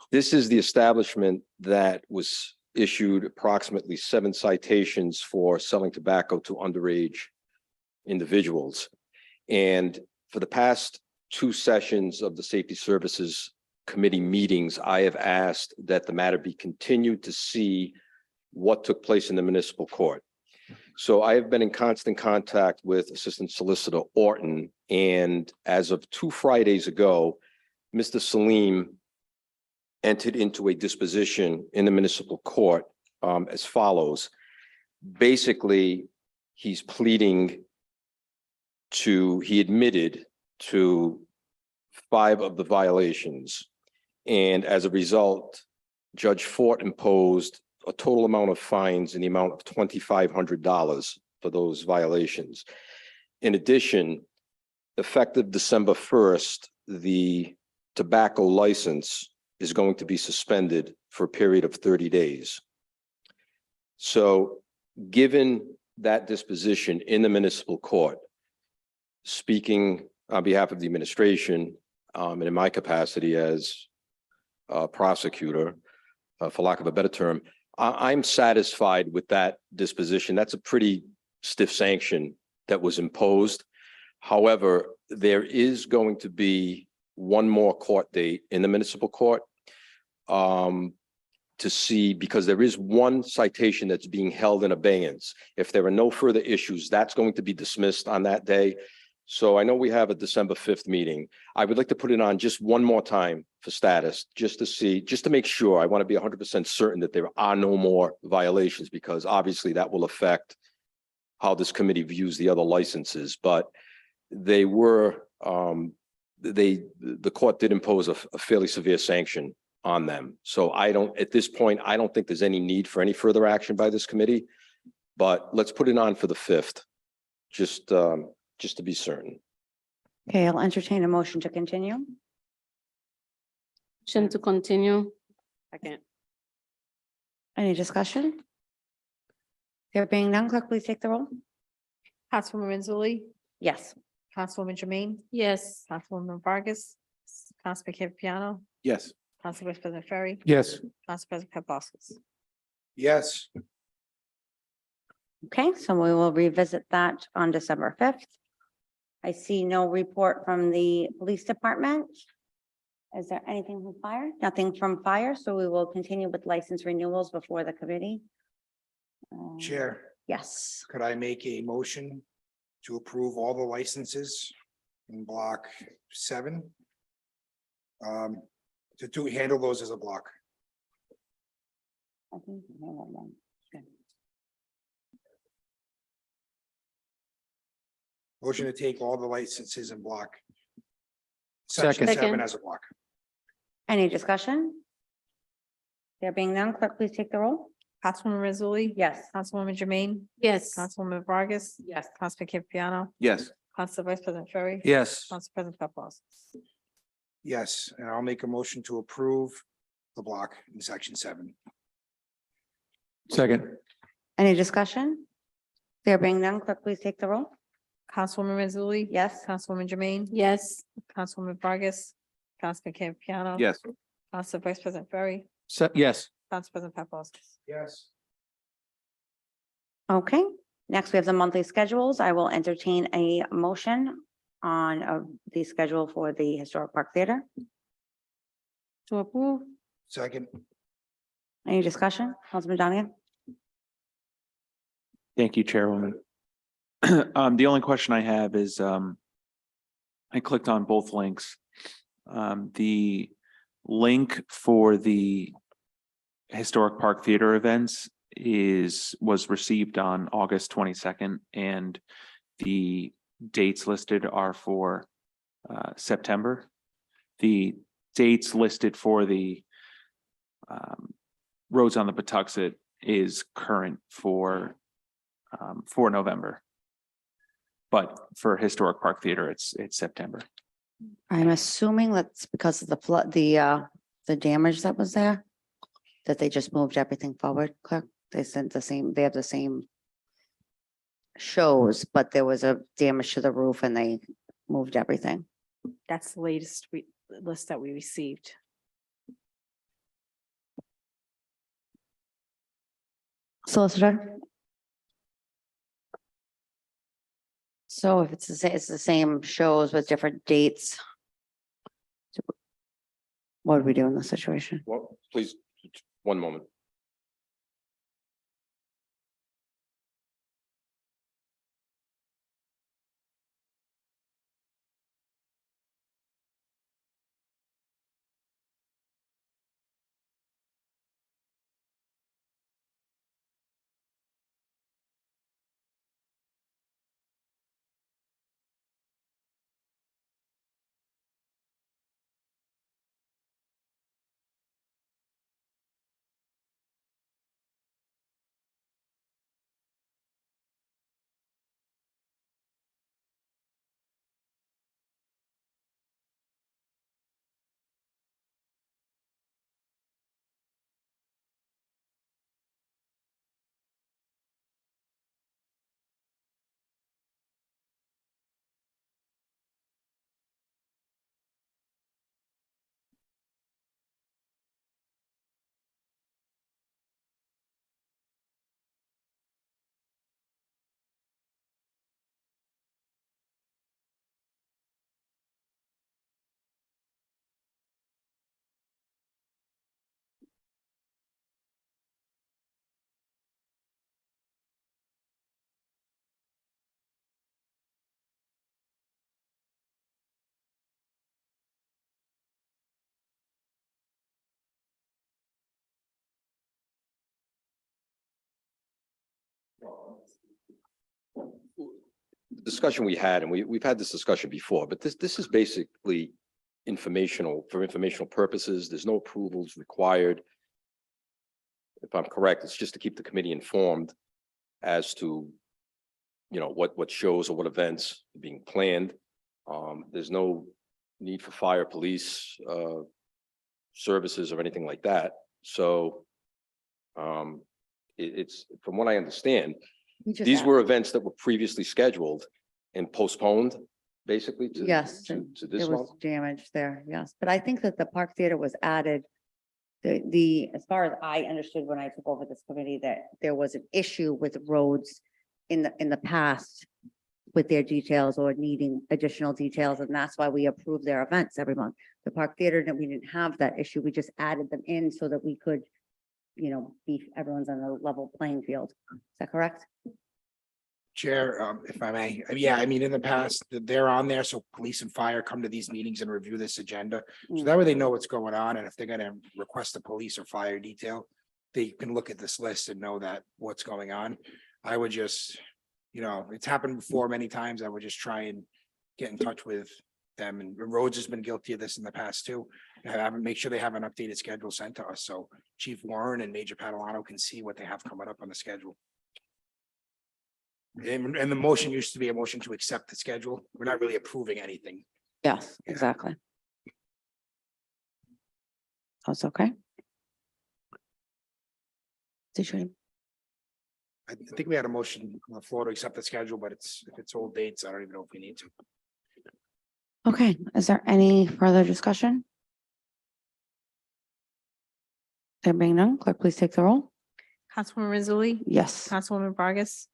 This is the establishment that was issued approximately 7 citations for selling tobacco to underage individuals. And for the past 2 sessions of the Safety Services Committee meetings, I have asked that the matter be continued to see what took place in the municipal court. So I have been in constant contact with Assistant Solicitor Orton, and as of 2 Fridays ago, Mr. Salim entered into a disposition in the municipal court as follows. Basically, he's pleading he admitted to 5 of the violations. And as a result, Judge Fort imposed a total amount of fines in the amount of $2,500 for those violations. In addition, effective December 1st, the tobacco license is going to be suspended for a period of 30 days. So given that disposition in the municipal court, speaking on behalf of the administration, and in my capacity as a prosecutor, for lack of a better term, I'm satisfied with that disposition. That's a pretty stiff sanction that was imposed. However, there is going to be one more court date in the municipal court to see, because there is one citation that's being held in abeyance. If there are no further issues, that's going to be dismissed on that day. So I know we have a December 5th meeting. I would like to put it on just one more time for status, just to see, just to make sure. I want to be 100% certain that there are no more violations, because obviously that will affect how this committee views the other licenses. But they were, the court did impose a fairly severe sanction on them. So at this point, I don't think there's any need for any further action by this committee. But let's put it on for the 5th, just to be certain. Okay, I'll entertain a motion to continue. Motion to continue. Second. Any discussion? There being none, clerk, please take the roll. Councilwoman Mazzulli, Yes. Councilwoman Jermaine, Yes. Councilwoman Vargas, Councilman Campiano, Yes. Council Vice President Ferry, Yes. Council President Paplaskas. Yes. Okay, so we will revisit that on December 5th. I see no report from the police department. Is there anything from fire? Nothing from fire, so we will continue with license renewals before the committee. Chair, Yes. could I make a motion to approve all the licenses in block 7 To handle those as a block. I think, hold on one. Motion to take all the licenses in block. Section Second. 7 Second. as a block. Any discussion? There being none, clerk, please take the roll. Councilwoman Mazzulli? Yes. Councilwoman Jermaine? Yes. Councilwoman Vargas? Yes. Councilman Campiano? Yes. Council Vice President Ferry? Yes. Council President Paplas? Yes, and I'll make a motion to approve the block in section 7. Second. Any discussion? There being none, clerk, please take the roll. Councilwoman Mazzulli? Yes. Councilwoman Jermaine? Yes. Councilwoman Vargas? Councilman Campiano? Yes. Council Vice President Ferry? Yes. Council President Paplas? Yes. Okay, next we have the monthly schedules. I will entertain a motion on the schedule for the Historic Park Theater. To approve? Second. Any discussion? Councilman Donegan? Thank you, Chairwoman. The only question I have is, I clicked on both links. The link for the Historic Park Theater events was received on August 22nd, and the dates listed are for September. The dates listed for the Roads on the Patuxent is current for November. But for Historic Park Theater, it's September. I'm assuming that's because of the flood, the damage that was there, that they just moved everything forward, clerk. They sent the same, they have the same shows, but there was a damage to the roof and they moved everything. That's the latest list that we received. Solicitor? So if it's it's the same shows with different dates. What do we do in this situation? Well, please, one moment. Discussion we had, and we've had this discussion before, but this is basically informational, for informational purposes. There's no approvals required. If I'm correct, it's just to keep the committee informed as to, you know, what shows or what events are being planned. There's no need for fire, police, services or anything like that. So it's, from what I understand, these were events that were previously scheduled and postponed, basically to. Yes, To there this was month. damage there, yes, but I think that the Park Theater was added. As far as I understood when I took over this committee, that there was an issue with roads in the past with their details or needing additional details, and that's why we approve their events every month. The Park Theater, that we didn't have that issue, we just added them in so that we could, you know, be, everyone's on a level playing field. Is that correct? Chair, if I may, yeah, I mean, in the past, they're on there, so police and fire come to these meetings and review this agenda. So that way they know what's going on, and if they're gonna request a police or fire detail, they can look at this list and know that what's going on. I would just, it's happened before many times. I would just try and get in touch with them, and Rhodes has been guilty of this in the past too. Make sure they have an updated schedule sent to us, so Chief Warren and Major Catalano can see what they have coming up on the schedule. And the motion used to be a motion to accept the schedule. We're not really approving anything. Yes, Yeah. exactly. That's okay. Did you? I think we had a motion on the floor to accept the schedule, but if it's old dates, I don't even know if we need to. Okay, is there any further discussion? There being none, clerk, please take the roll. Councilwoman Rizzoli, Yes. Councilwoman Vargas,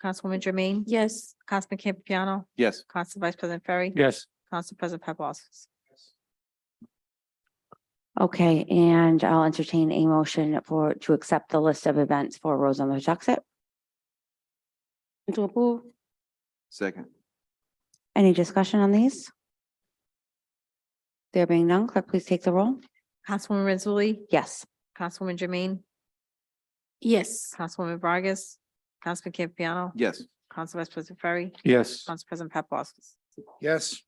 Councilwoman Jermaine, Yes. Councilman Campiano, Yes. Council Vice President Ferry, Yes. Council President Paplaskas. Okay, and I'll entertain a motion to accept the list of events for Rose on the Tuxet. To approve. Second. Any discussion on these? There being none, clerk, please take the roll. Councilwoman Rizzoli, Yes. Councilwoman Jermaine, Yes. Councilwoman Vargas, Councilman Campiano, Yes. Council Vice President Ferry, Yes. Council President Paplaskas. Yes,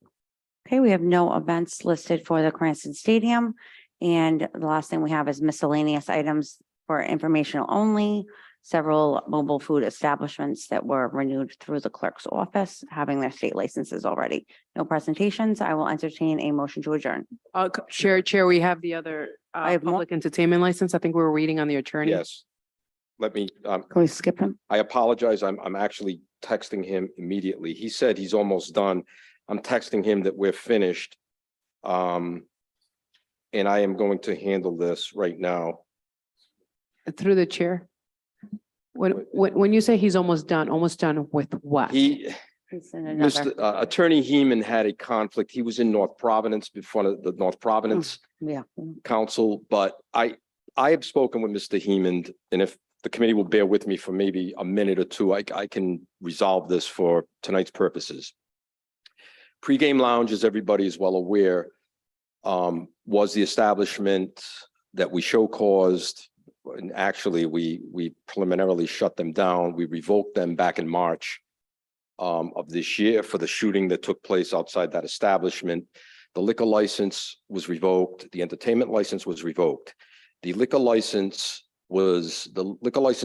Okay, we have no events listed for the Cranston Stadium. And the last thing we have is miscellaneous items for informational only. Several mobile food establishments that were renewed through the clerk's office, having their state licenses already. No presentations. I will entertain a motion to adjourn. Chair, we have the other I have more. public entertainment license. I think we were waiting on the attorney. Yes. Let me, Can we skip him? I apologize. I'm actually texting him immediately. He said he's almost done. I'm texting him that we're finished. And I am going to handle this right now. Through the chair. When you say he's almost done with what? It's in another, Attorney Heeman had a conflict. He was in North Providence before the North Providence yeah. Council, but I have spoken with Mr. Heeman, and if the committee will bear with me for maybe a minute or two, I can resolve this for tonight's purposes. Pre-game lounge, as everybody is well aware, was the establishment that we show caused. And actually, we preliminarily shut them down. We revoked them back in March of this year for the shooting that took place outside that establishment. The liquor license was revoked. The entertainment license was revoked. The liquor license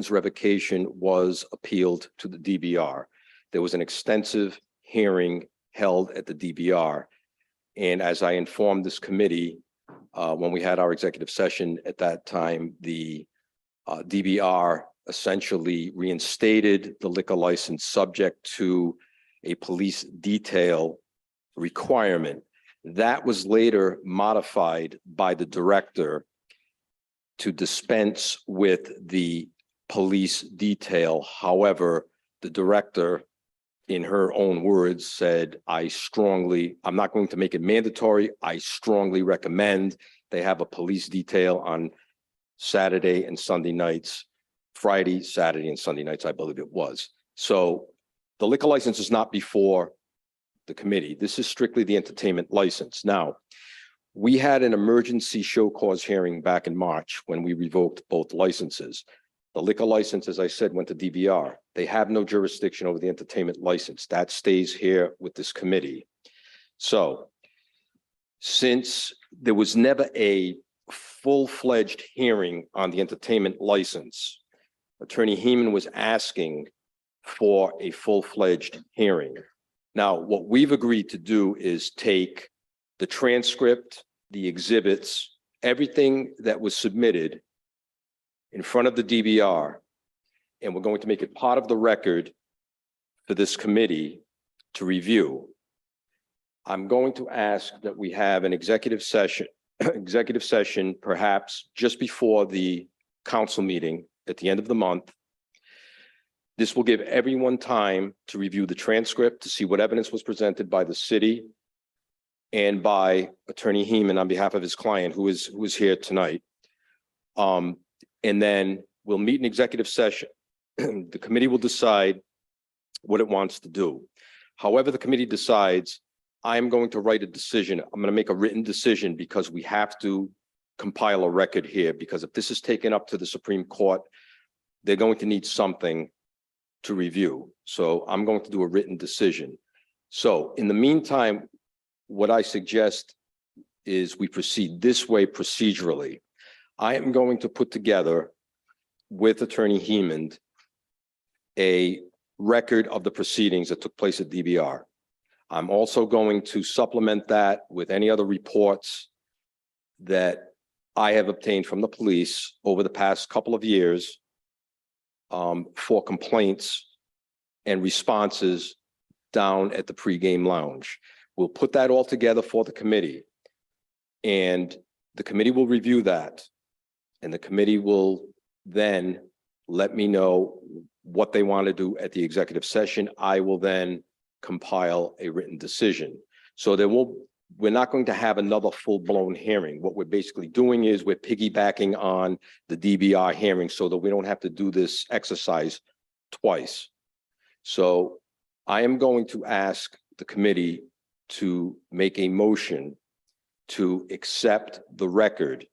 revocation was appealed to the DBR. There was an extensive hearing held at the DBR. And as I informed this committee, when we had our executive session at that time, the DBR essentially reinstated the liquor license subject to a police detail requirement. That was later modified by the director to dispense with the police detail. However, the director, in her own words, said, I'm not going to make it mandatory. I strongly recommend they have a police detail on Saturday and Sunday nights, Friday, Saturday, and Sunday nights, I believe it was. So the liquor license is not before the committee. This is strictly the entertainment license. Now, we had an emergency show cause hearing back in March when we revoked both licenses. The liquor license, as I said, went to DBR. They have no jurisdiction over the entertainment license. That stays here with this committee. So since there was never a full-fledged hearing on the entertainment license, Attorney Heeman was asking for a full-fledged hearing. Now, what we've agreed to do is take the transcript, the exhibits, everything that was submitted in front of the DBR, and we're going to make it part of the record for this committee to review. I'm going to ask that we have an executive session perhaps just before the council meeting at the end of the month. This will give everyone time to review the transcript, to see what evidence was presented by the city and by Attorney Heeman on behalf of his client, who is here tonight. And then we'll meet in executive session. The committee will decide what it wants to do. However, the committee decides, I'm going to write a decision. I'm going to make a written decision because we have to compile a record here, because if this is taken up to the Supreme Court, they're going to need something to review. So I'm going to do a written decision. So in the meantime, what I suggest is we proceed this way procedurally. I am going to put together with Attorney Heeman a record of the proceedings that took place at DBR. I'm also going to supplement that with any other reports that I have obtained from the police over the past couple of years for complaints and responses down at the pregame lounge. We'll put that all together for the committee, and the committee will review that. And the committee will then let me know what they want to do at the executive session. I will then compile a written decision. So we're not going to have another full-blown hearing. What we're basically doing is we're piggybacking on the DBR hearing so that we don't have to do this exercise twice. So I am going to ask the committee to make a motion to accept the record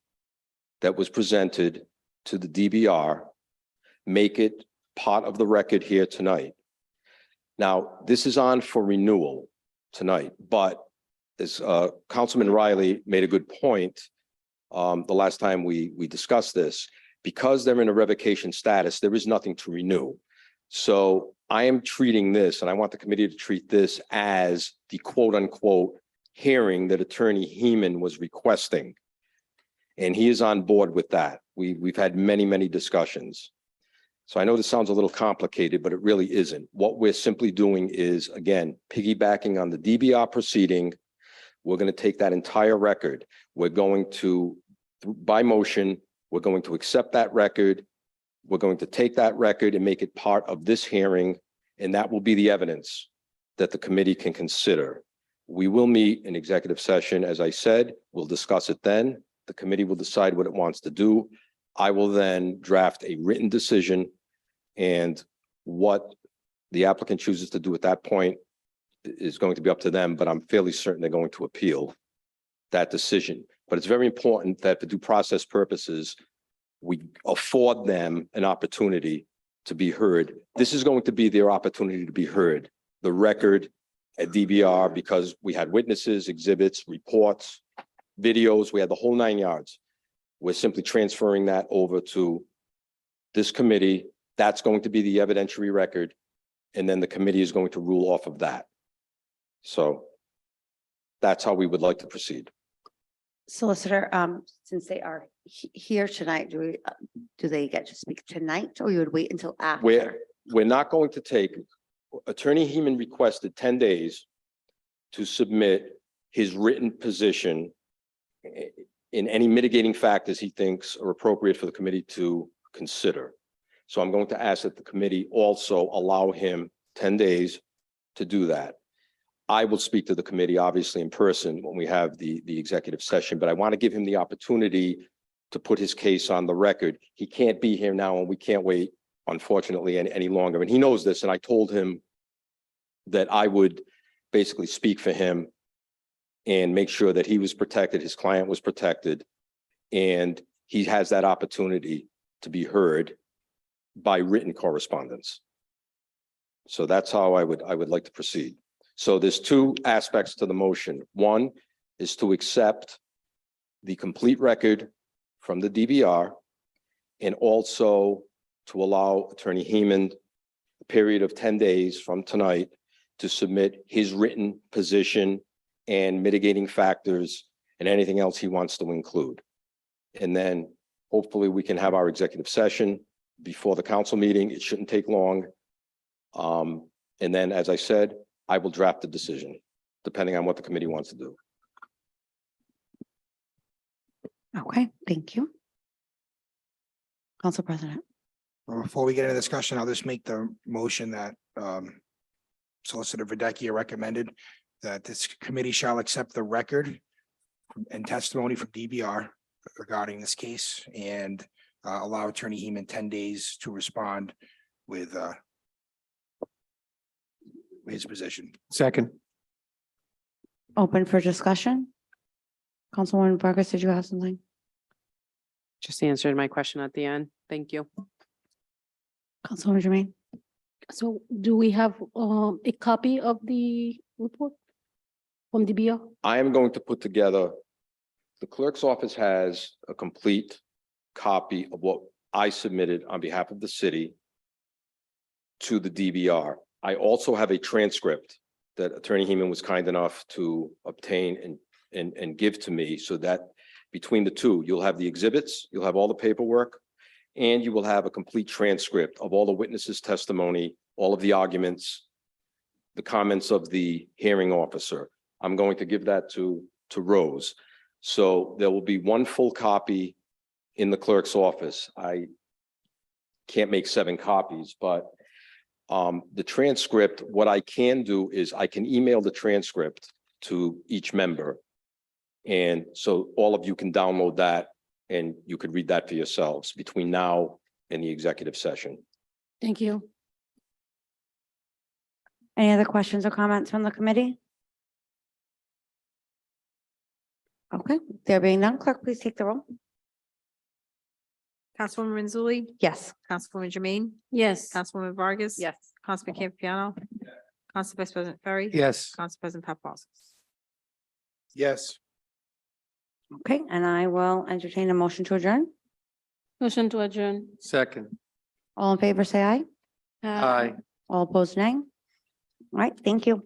that was presented to the DBR, make it part of the record here tonight. Now, this is on for renewal tonight, but as Councilman Riley made a good point the last time we discussed this, because they're in a revocation status, there is nothing to renew. So I am treating this, and I want the committee to treat this as the quote unquote hearing that Attorney Heeman was requesting. And he is on board with that. We've had many, many discussions. So I know this sounds a little complicated, but it really isn't. What we're simply doing is, again, piggybacking on the DBR proceeding. We're going to take that entire record. We're going to, by motion, we're going to accept that record. We're going to take that record and make it part of this hearing, and that will be the evidence that the committee can consider. We will meet in executive session, as I said. We'll discuss it then. The committee will decide what it wants to do. I will then draft a written decision, and what the applicant chooses to do at that point is going to be up to them, but I'm fairly certain they're going to appeal that decision. But it's very important that for due process purposes, we afford them an opportunity to be heard. This is going to be their opportunity to be heard. The record at DBR, because we had witnesses, exhibits, reports, videos, we had the whole 9 yards. We're simply transferring that over to this committee. That's going to be the evidentiary record. And then the committee is going to rule off of that. So that's how we would like to proceed. Solicitor, since they are here tonight, do they get to speak tonight, or you would wait until after? We're not going to take, Attorney Heeman requested 10 days to submit his written position in any mitigating factors he thinks are appropriate for the committee to consider. So I'm going to ask that the committee also allow him 10 days to do that. I will speak to the committee, obviously, in person when we have the executive session, but I want to give him the opportunity to put his case on the record. He can't be here now, and we can't wait, unfortunately, any longer. And he knows this, and I told him that I would basically speak for him and make sure that he was protected, his client was protected, and he has that opportunity to be heard by written correspondence. So that's how I would like to proceed. So there's two aspects to the motion. One is to accept the complete record from the DBR, and also to allow Attorney Heeman a period of 10 days from tonight to submit his written position and mitigating factors and anything else he wants to include. And then hopefully we can have our executive session before the council meeting. It shouldn't take long. And then, as I said, I will draft the decision, depending on what the committee wants to do. Okay, thank you. Council President. Well, before we get into discussion, I'll just make the motion that Solicitor Verdecchia recommended, that this committee shall accept the record and testimony from DBR regarding this case, and allow Attorney Heeman 10 days to respond with his position. Second. Open for discussion? Councilwoman Vargas, did you have something? Just answered my question at the end. Thank you. Councilwoman Jermaine? So do we have a copy of the report from the BR? I am going to put together, the clerk's office has a complete copy of what I submitted on behalf of the city to the DVR. I also have a transcript that Attorney Heeman was kind enough to obtain and give to me, so that between the two, you'll have the exhibits, you'll have all the paperwork, and you will have a complete transcript of all the witnesses' testimony, all of the arguments, the comments of the hearing officer. I'm going to give that to Rose. So there will be one full copy in the clerk's office. I can't make 7 copies, but the transcript, what I can do is I can email the transcript to each member. And so all of you can download that and you could read that for yourselves between now and the executive session. Thank you. Any other questions or comments from the committee? Okay, there being none, clerk, please take the roll. Councilwoman Renzulli, Yes. Councilwoman Jermaine, Yes. Councilwoman Vargas. Yes. Councilman Campiano, Council Vice President Ferry. Yes. Council President Paplaskas. Yes. Okay, and I will entertain a motion to adjourn. Motion to adjourn. Second. All in favor, say aye. Aye. All opposed, nay. All right, thank you.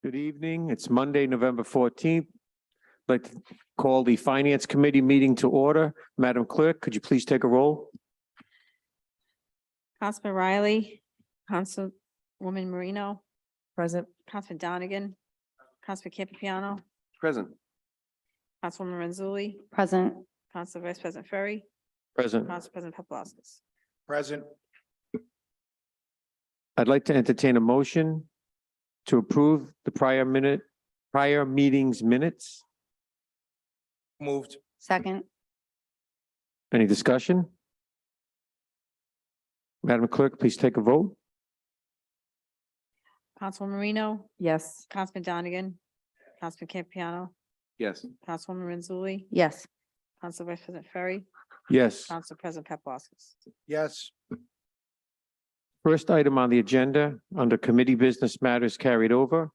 Good evening. It's Monday, November 14th. I'd like to call the Finance Committee meeting to order. Madam Clerk, could you please take a roll? Councilman Riley, Councilwoman Marino, Present. Councilman Donegan, Councilman Campiano, Present. Councilwoman Renzulli, Present. Council Vice President Ferry, Present. Council President Paplaskas. Present. I'd like to entertain a motion to approve the prior meetings minutes. Moved. Second. Any discussion? Madam Clerk, please take a vote. Councilwoman Marino, Yes. Councilman Donegan, Councilman Campiano, Yes. Councilwoman Renzulli, Yes. Council Vice President Ferry, Yes. Council President Paplaskas. Yes. First item on the agenda, under committee business matters carried over,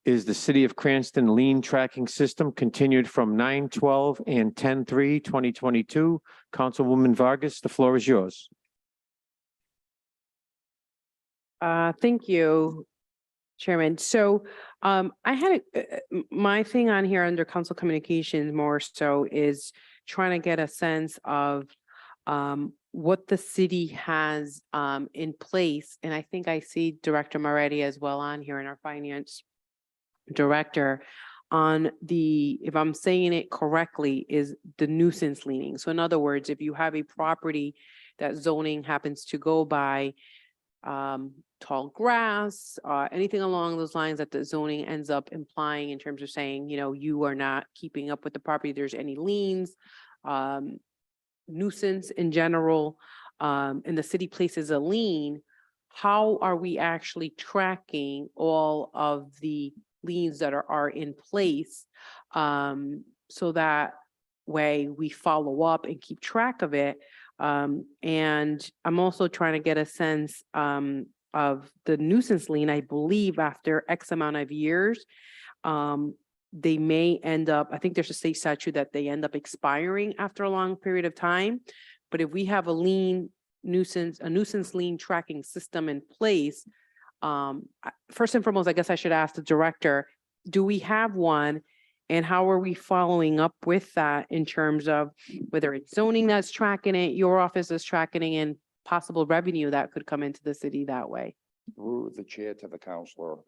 is the City of Cranston lien tracking system continued from 9/12 and 10/3/2022. Councilwoman Vargas, the floor is yours. Thank you, Chairman. So, I had, my thing on here under council communications more so is trying to get a sense of, what the city has, in place. And I think I see Director Moretti as well on here in our finance director on the, if I'm saying it correctly, is the nuisance leaning. So in other words, if you have a property that zoning happens to go by, tall grass, anything along those lines that the zoning ends up implying in terms of saying, you are not keeping up with the property, there's any liens, nuisance in general, and the city places a lien, how are we actually tracking all of the liens that are in place? So that way we follow up and keep track of it. And I'm also trying to get a sense, of the nuisance lien. I believe after X amount of years, they may end up, I think there's a state statute that they end up expiring after a long period of time. But if we have a nuisance lien tracking system in place, first and foremost, I guess I should ask the director, do we have one? And how are we following up with that in terms of whether it's zoning that's tracking it, your office is tracking it, and possible revenue that could come into the city that way? Through the chair to the counselor,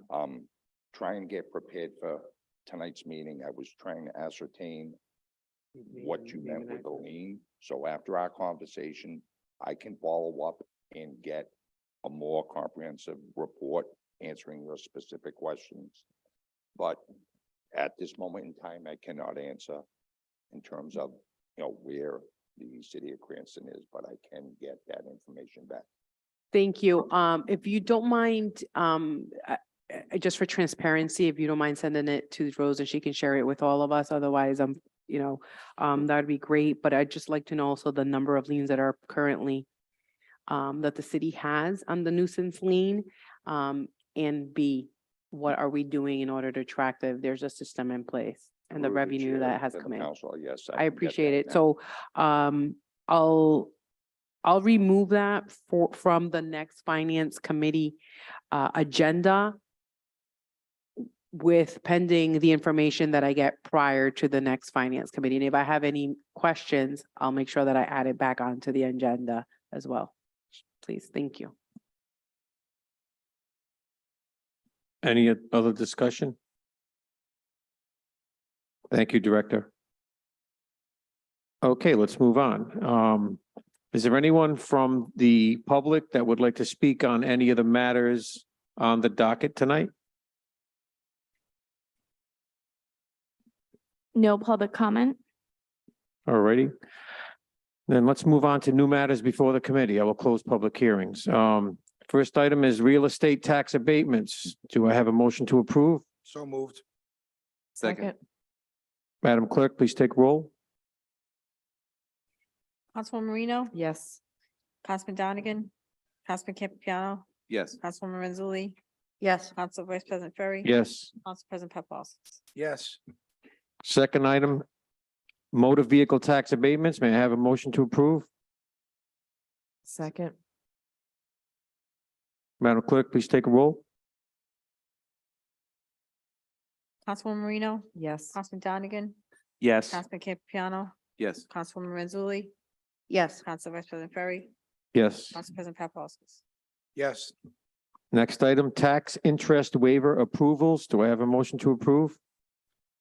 trying to get prepared for tonight's meeting. I was trying to ascertain what you meant with the lien. So after our conversation, I can follow up and get a more comprehensive report answering your specific questions. But at this moment in time, I cannot answer in terms of, where the city of Cranston is, but I can get that information back. Thank you. If you don't mind, just for transparency, if you don't mind sending it to Rose and she can share it with all of us. Otherwise, that'd be great. But I'd just like to know also the number of liens that are currently that the city has on the nuisance lien. And B, what are we doing in order to track that if there's a system in place and the Through revenue chair that has to the come in? counselor, yes. I can get appreciate that it. now. So I'll remove that from the next finance committee agenda with pending the information that I get prior to the next finance committee. And if I have any questions, I'll make sure that I add it back onto the agenda as well. Please, thank you. Any other discussion? Thank you, Director. Okay, let's move on. Is there anyone from the public that would like to speak on any of the matters on the docket tonight? No public comment. All righty. Then let's move on to new matters before the committee. I will close public hearings. First item is real estate tax abatements. Do I have a motion to approve? So moved. Second. Madam Clerk, please take roll. Councilwoman Marino, Yes. Councilman Donegan, Councilman Campiano, Yes. Councilwoman Renzulli, Yes. Council Vice President Ferry. Yes. Council President Paplaskas. Yes. Second item, motor vehicle tax abatements. May I have a motion to approve? Second. Madam Clerk, please take a roll. Councilwoman Marino, Yes. Councilman Donegan, Yes. Councilman Campiano, Yes. Councilwoman Mazzulli, Yes. Council Vice President Ferry, Yes. Council President Paplaskas. Yes. Next item, tax interest waiver approvals. Do I have a motion to approve?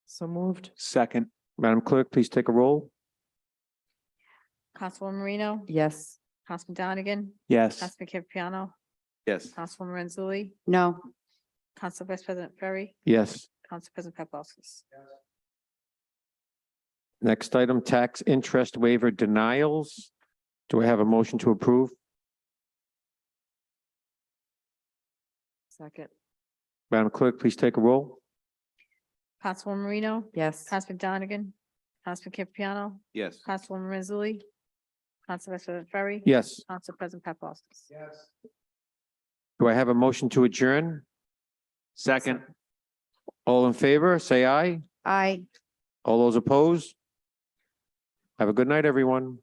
So moved. Second. Madam Clerk, please take a roll. Councilwoman Marino, Yes. Councilman Donegan, Yes. Councilman Campiano, Yes. Councilwoman Mazzulli, No. Council Vice President Ferry, Yes. Council President Paplaskas. Next item, tax interest waiver denials. Do I have a motion to approve? Second. Madam Clerk, please take a roll. Councilwoman Marino, Yes. Councilman Donegan, Councilman Campiano, Yes. Councilwoman Mazzulli, Council Vice President Ferry. Yes. Council President Paplaskas. Do I have a motion to adjourn? Second. All in favor, say aye. Aye. All those opposed? Have a good night, everyone.